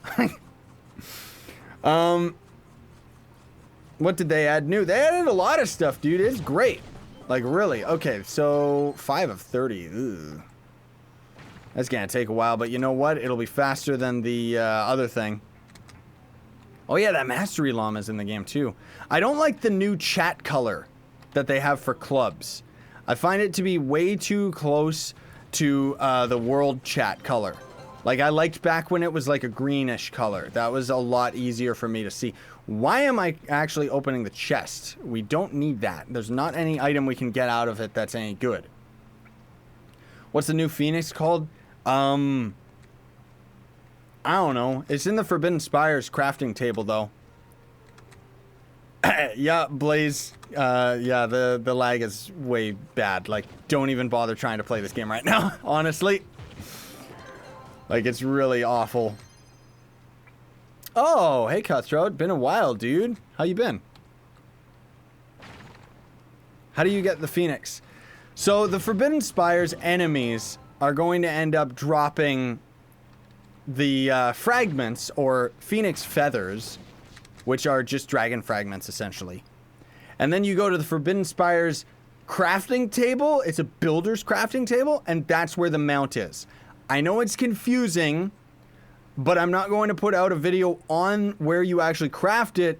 A: What did they add new? They added a lot of stuff, dude. It's great. Like, really. Okay, so 5 of 30. Ugh. That's gonna take a while, but you know what? It'll be faster than the other thing. Oh yeah, that Mastery Llama's in the game too. I don't like the new chat color that they have for clubs. I find it to be way too close to the world chat color. Like, I liked back when it was like a greenish color. That was a lot easier for me to see. Why am I actually opening the chest? We don't need that. There's not any item we can get out of it that's any good. What's the new Phoenix called? I don't know. It's in the Forbidden Spires crafting table, though. Yeah, Blaze. Yeah, the lag is way bad. Like, don't even bother trying to play this game right now, honestly. Like, it's really awful. Oh, hey, Cutthroat. Been a while, dude. How you been? How do you get the Phoenix? So, the Forbidden Spires enemies are going to end up dropping the fragments, or phoenix feathers, which are just dragon fragments, essentially. And then you go to the Forbidden Spire's crafting table. It's a builder's crafting table, and that's where the mount is. I know it's confusing, but I'm not going to put out a video on where you actually craft it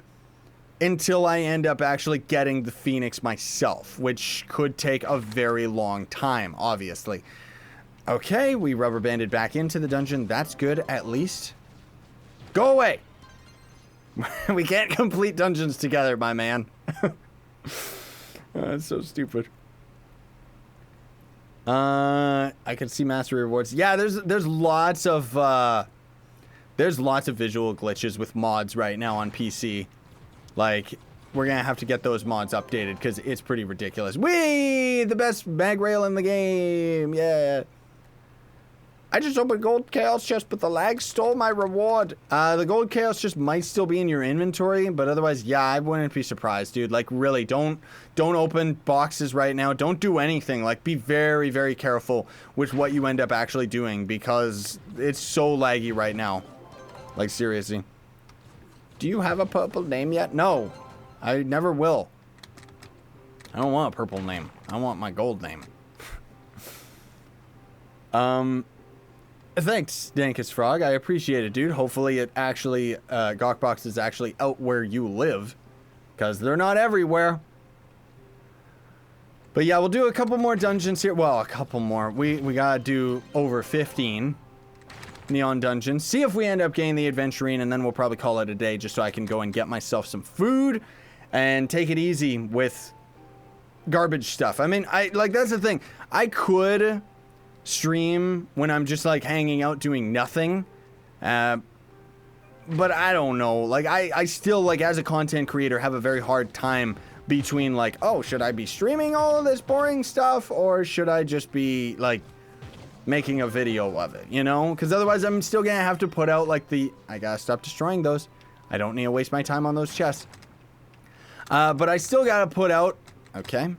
A: until I end up actually getting the phoenix myself, which could take a very long time, obviously. Okay, we rubber banded back into the dungeon. That's good, at least. Go away! We can't complete dungeons together, my man. That's so stupid. I can see mastery rewards. Yeah, there's lots of visual glitches with mods right now on PC. Like, we're gonna have to get those mods updated because it's pretty ridiculous. Whee! The best mag rail in the game. Yeah. I just opened gold chaos chest, but the lag stole my reward. The gold chaos chest might still be in your inventory, but otherwise, yeah, I wouldn't be surprised, dude. Like, really, don't open boxes right now. Don't do anything. Like, be very, very careful with what you end up actually doing because it's so laggy right now. Like, seriously. Do you have a purple name yet? No, I never will. I don't want a purple name. I want my gold name. Thanks, Dankus Frog. I appreciate it, dude. Hopefully it actually, Gawkbox is actually out where you live. Because they're not everywhere. But yeah, we'll do a couple more dungeons here. Well, a couple more. We gotta do over 15 neon dungeons. See if we end up getting the adventurine, and then we'll probably call it a day just so I can go and get myself some food and take it easy with garbage stuff. I mean, that's the thing. I could stream when I'm just like hanging out doing nothing, but I don't know. Like, I still, like, as a content creator, have a very hard time between like, oh, should I be streaming all of this boring stuff, or should I just be like making a video of it, you know? Because otherwise I'm still gonna have to put out like I gotta stop destroying those. I don't need to waste my time on those chests. But I still gotta put out, okay,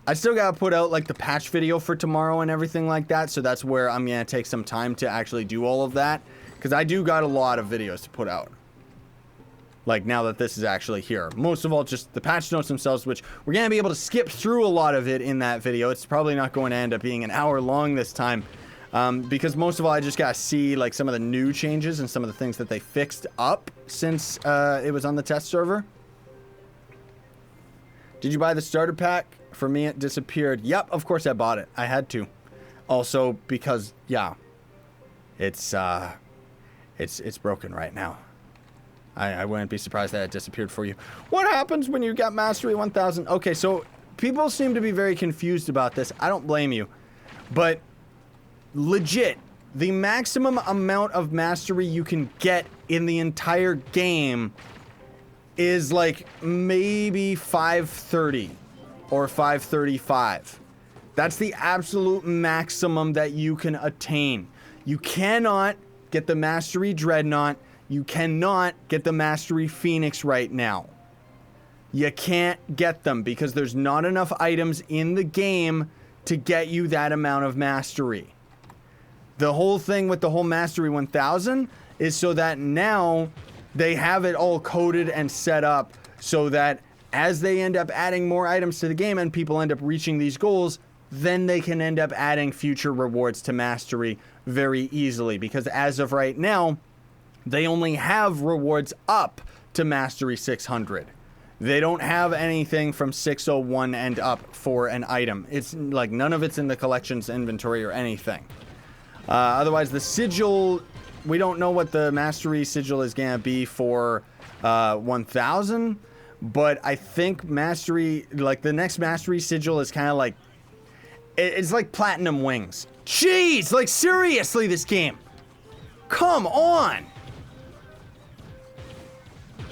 A: I still gotta put out like the patch video for tomorrow and everything like that, so that's where I'm gonna take some time to actually do all of that, because I do got a lot of videos to put out. Like, now that this is actually here. Most of all, just the patch notes themselves, which we're gonna be able to skip through a lot of it in that video. It's probably not going to end up being an hour long this time, because most of all, I just gotta see like some of the new changes and some of the things that they fixed up since it was on the test server. Did you buy the starter pack? For me, it disappeared. Yep, of course I bought it. I had to. Also, because, yeah, it's broken right now. I wouldn't be surprised that it disappeared for you. What happens when you get Mastery 1000? Okay, so people seem to be very confused about this. I don't blame you. But legit, the maximum amount of Mastery you can get in the entire game is like maybe 530 or 535. That's the absolute maximum that you can attain. You cannot get the Mastery Dreadnought. You cannot get the Mastery Phoenix right now. You can't get them because there's not enough items in the game to get you that amount of Mastery. The whole thing with the whole Mastery 1000 is so that now they have it all coded and set up so that as they end up adding more items to the game and people end up reaching these goals, then they can end up adding future rewards to Mastery very easily. Because as of right now, they only have rewards up to Mastery 600. They don't have anything from 601 and up for an item. It's like none of it's in the collection's inventory or anything. Otherwise, the sigil, we don't know what the Mastery sigil is going to be for 1000. But I think Mastery, like the next Mastery sigil is kind of like, it's like Platinum Wings. Jeez, like seriously, this game. Come on.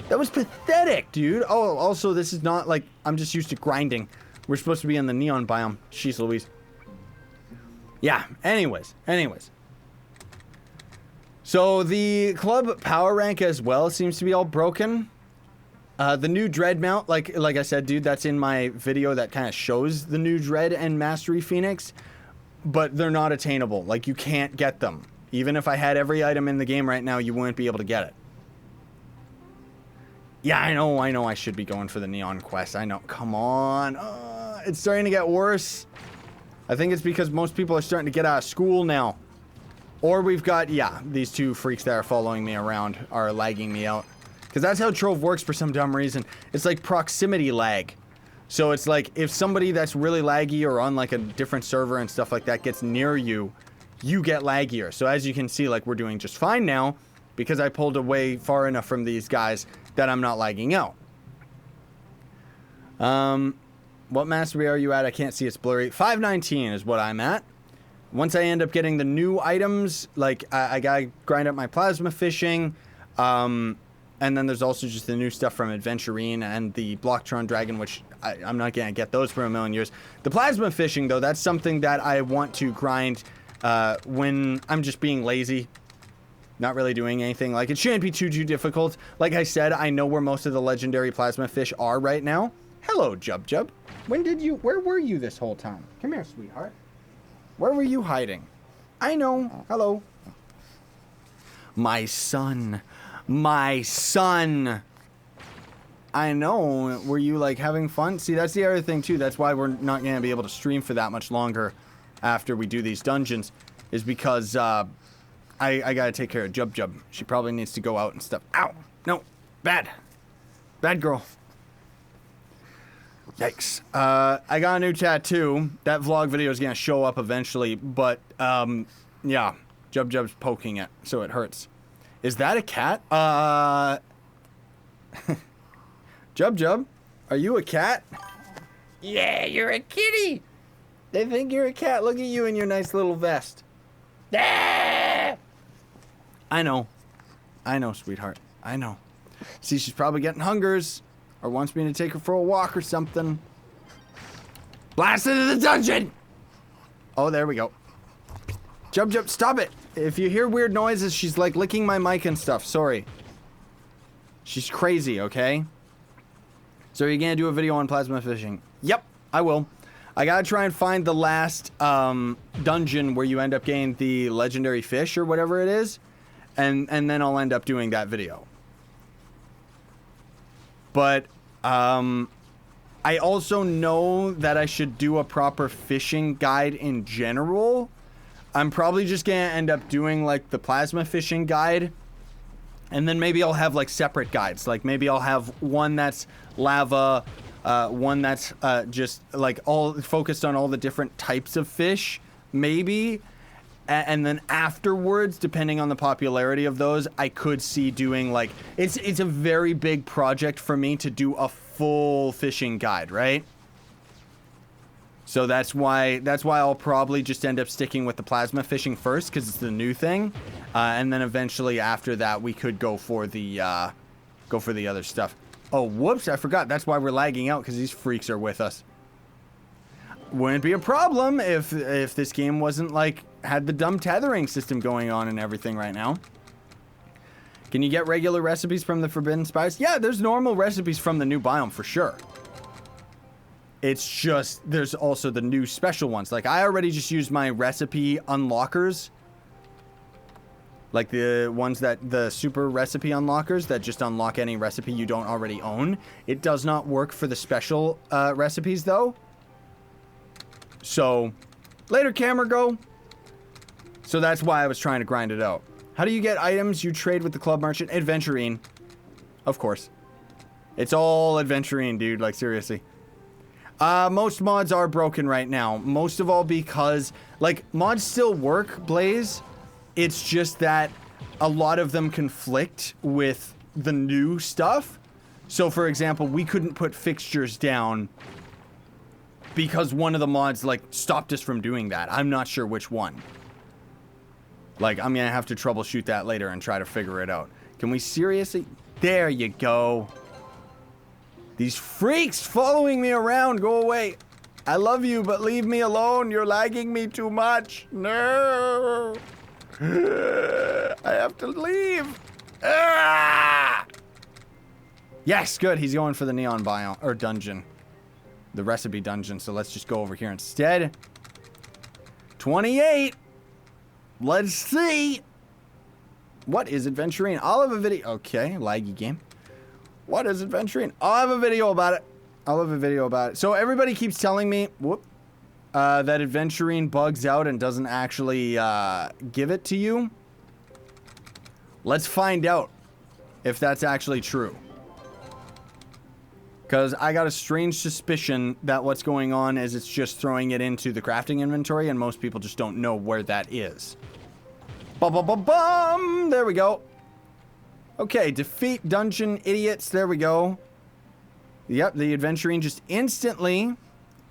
A: That was pathetic, dude. Oh, also, this is not like, I'm just used to grinding. We're supposed to be in the neon biome. Jeez Louise. Yeah, anyways. So the club power rank as well seems to be all broken. The new Dread mount, like I said, dude, that's in my video that kind of shows the new Dread and Mastery Phoenix. But they're not attainable. Like, you can't get them. Even if I had every item in the game right now, you wouldn't be able to get it. Yeah, I know I should be going for the neon quest. I know. Come on. It's starting to get worse. I think it's because most people are starting to get out of school now. Or we've got, yeah, these two freaks that are following me around are lagging me out. Because that's how Trove works for some dumb reason. It's like proximity lag. So it's like if somebody that's really laggy or on like a different server and stuff like that gets near you, you get laggier. So as you can see, like we're doing just fine now because I pulled away far enough from these guys that I'm not lagging out. What mastery are you at? I can't see, it's blurry. 519 is what I'm at. Once I end up getting the new items, like I gotta grind up my plasma fishing, and then there's also just the new stuff from Adventurine and the Blocktron Dragon, which I'm not gonna get those for a million years. The plasma fishing though, that's something that I want to grind when I'm just being lazy. Not really doing anything. Like, it shouldn't be too difficult. Like I said, I know where most of the legendary plasma fish are right now. Hello, Jub Jub. Where were you this whole time? Come here, sweetheart. Where were you hiding? I know. Hello. My son. My son. I know. Were you, like, having fun? See, that's the other thing, too. That's why we're not going to be able to stream for that much longer after we do these dungeons. Is because, I gotta take care of Jub Jub. She probably needs to go out and stuff. Ow! No! Bad! Bad girl. Yikes. I got a new tattoo. That vlog video is gonna show up eventually, but, yeah. Jub Jub's poking it, so it hurts. Is that a cat? Jub Jub, are you a cat?
B: Yeah, you're a kitty.
A: They think you're a cat. Look at you in your nice little vest.
B: Ah!
A: I know. I know, sweetheart. I know. See, she's probably getting hungers. Or wants me to take her for a walk or something. Blast into the dungeon! Oh, there we go. Jub Jub, stop it! If you hear weird noises, she's like licking my mic and stuff. Sorry. She's crazy, okay? So are you gonna do a video on plasma fishing? Yep, I will. I gotta try and find the last dungeon where you end up getting the legendary fish or whatever it is. And then I'll end up doing that video. But, I also know that I should do a proper fishing guide in general. I'm probably just gonna end up doing, like, the plasma fishing guide. And then maybe I'll have, like, separate guides. Like, maybe I'll have one that's lava, one that's, just, like, all focused on all the different types of fish, maybe. And then afterwards, depending on the popularity of those, I could see doing, like, it's a very big project for me to do a full fishing guide, right? So that's why I'll probably just end up sticking with the plasma fishing first, because it's the new thing, and then eventually after that we could go for the other stuff. Oh, whoops! I forgot. That's why we're lagging out, because these freaks are with us. Wouldn't be a problem if this game wasn't like had the dumb tethering system going on and everything right now. Can you get regular recipes from the Forbidden Spires? Yeah, there's normal recipes from the new biome for sure. It's just there's also the new special ones. Like I already just used my recipe unlockers. Like the ones that the super recipe unlockers that just unlock any recipe you don't already own. It does not work for the special recipes though. So, later camera go. So that's why I was trying to grind it out. How do you get items you trade with the club merchant? Adventurine. Of course. It's all Adventurine, dude. Like, seriously. Most mods are broken right now. Most of all because, like, mods still work, Blaze. It's just that a lot of them conflict with the new stuff. So, for example, we couldn't put fixtures down because one of the mods, like, stopped us from doing that. I'm not sure which one. Like, I'm gonna have to troubleshoot that later and try to figure it out. Can we seriously? There you go. These freaks following me around. Go away. I love you, but leave me alone. You're lagging me too much. No. I have to leave. Ah! Yes, good. He's going for the neon biome, or dungeon. The recipe dungeon, so let's just go over here instead. 28! Let's see. What is adventuring? I'll have a video. Okay, laggy game. What is adventuring? I'll have a video about it. So everybody keeps telling me, that adventuring bugs out and doesn't actually give it to you. Let's find out if that's actually true. Because I got a strange suspicion that what's going on is it's just throwing it into the crafting inventory, and most people just don't know where that is. Bum. There we go. Okay, defeat dungeon idiots. There we go. Yep, the adventuring just instantly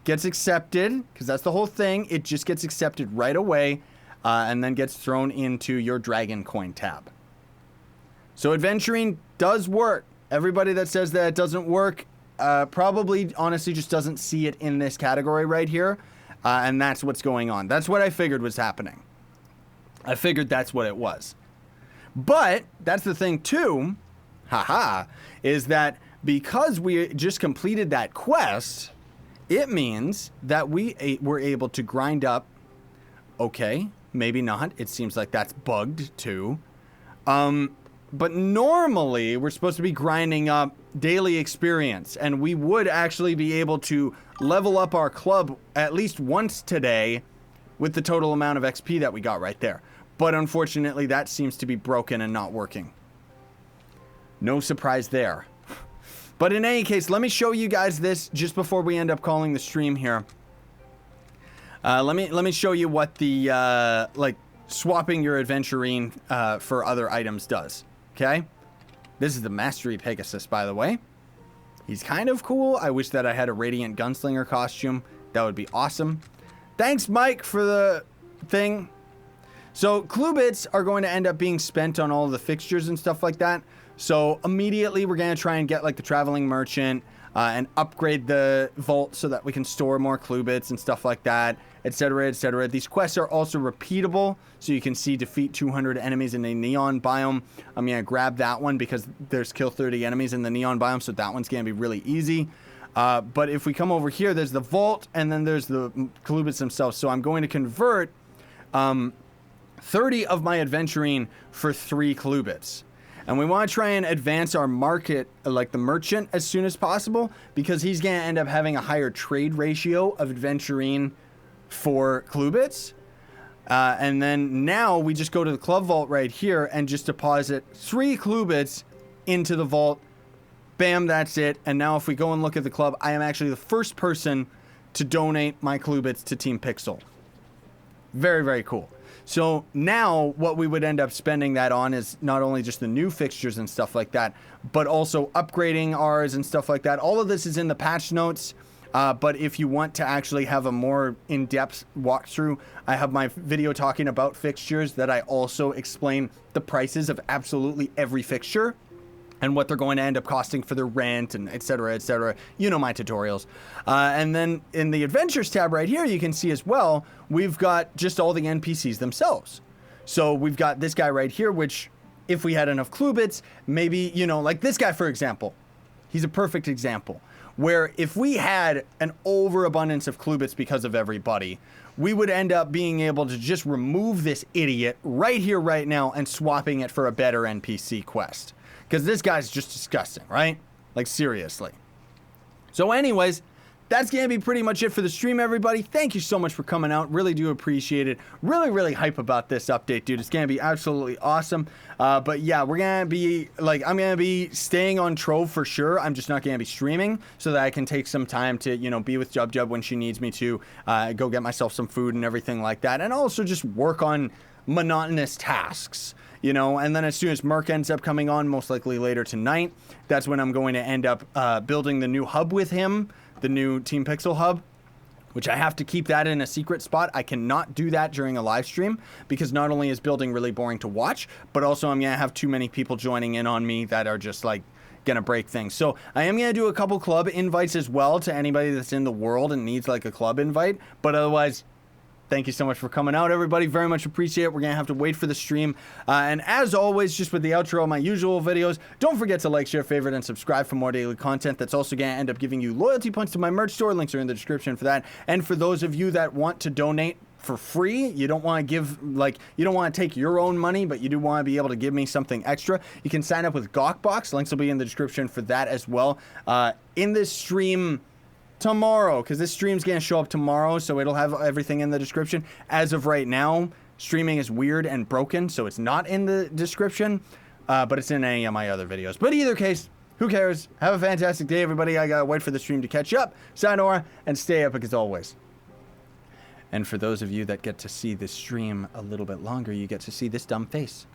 A: gets accepted, because that's the whole thing. It just gets accepted right away, and then gets thrown into your dragon coin tab. So adventuring does work. Everybody that says that it doesn't work probably honestly just doesn't see it in this category right here, and that's what's going on. That's what I figured was happening. I figured that's what it was. But that's the thing too, is that because we just completed that quest, it means that we were able to grind up. Okay, maybe not. It seems like that's bugged too. But normally we're supposed to be grinding up daily experience, and we would actually be able to level up our club at least once today with the total amount of XP that we got right there. But unfortunately, that seems to be broken and not working. No surprise there. But in any case, let me show you guys this just before we end up calling the stream here. Let me show you what the like swapping your adventuring for other items does. Okay, this is the Mastery Pegasus, by the way. He's kind of cool. I wish that I had a Radiant Gunslinger costume. That would be awesome. Thanks, Mike, for the thing. So clue bits are going to end up being spent on all of the fixtures and stuff like that. So immediately we're going to try and get like the traveling merchant and upgrade the vault so that we can store more clue bits and stuff like that, etc., etc. These quests are also repeatable, so you can see defeat 200 enemies in a neon biome. I'm going to grab that one because there's kill 30 enemies in the neon biome, so that one's going to be really easy. But if we come over here, there's the vault, and then there's the clue bits themselves. So I'm going to convert 30 of my adventuring for 3 clue bits. And we want to try and advance our market, like the merchant, as soon as possible, because he's going to end up having a higher trade ratio of adventuring for clue bits. And then now we just go to the club vault right here and just deposit 3 clue bits into the vault. Bam, that's it. And now if we go and look at the club, I am actually the first person to donate my clue bits to Team Pixel. Very, very cool. So now what we would end up spending that on is not only just the new fixtures and stuff like that, but also upgrading ours and stuff like that. All of this is in the patch notes. But if you want to actually have a more in-depth walkthrough, I have my video talking about fixtures that I also explain the prices of absolutely every fixture and what they're going to end up costing for their rent and etc., etc. You know my tutorials. And then in the adventures tab right here, you can see as well, we've got just all the NPCs themselves. So we've got this guy right here, which if we had enough clue bits, maybe, you know, like this guy, for example, he's a perfect example where if we had an overabundance of clue bits because of everybody, we would end up being able to just remove this idiot right here, right now, and swapping it for a better NPC quest. Because this guy's just disgusting, right? Like, seriously. So anyways, that's going to be pretty much it for the stream, everybody. Thank you so much for coming out. Really do appreciate it. Really, really hype about this update, dude. It's going to be absolutely awesome. But yeah, we're going to be, like, I'm going to be staying on Trove for sure. I'm just not going to be streaming so that I can take some time to, you know, be with Jub when she needs me to, go get myself some food and everything like that. And also just work on monotonous tasks. You know, and then as soon as Mark ends up coming on, most likely later tonight, that's when I'm going to end up building the new hub with him, the new Team Pixel hub, which I have to keep that in a secret spot. I cannot do that during a live stream because not only is building really boring to watch, but also I'm going to have too many people joining in on me that are just like going to break things. So I am going to do a couple club invites as well to anybody that's in the world and needs like a club invite, but otherwise, thank you so much for coming out, everybody. Very much appreciate it. We're going to have to wait for the stream. And as always, just with the outro of my usual videos, don't forget to like, share, favorite, and subscribe for more daily content. That's also going to end up giving you loyalty points to my merch store. Links are in the description for that. And for those of you that want to donate for free. You don't want to give, like, you don't want to take your own money, but you do want to be able to give me something extra. You can sign up with Gawkbox. Links will be in the description for that as well. In this stream tomorrow, because this stream's going to show up tomorrow, so it'll have everything in the description. As of right now, streaming is weird and broken, so it's not in the description, but it's in any of my other videos. But either case, who cares? Have a fantastic day, everybody. I gotta wait for the stream to catch up. Sayonara, and stay epic as always. And for those of you that get to see this stream a little bit longer, you get to see this dumb face.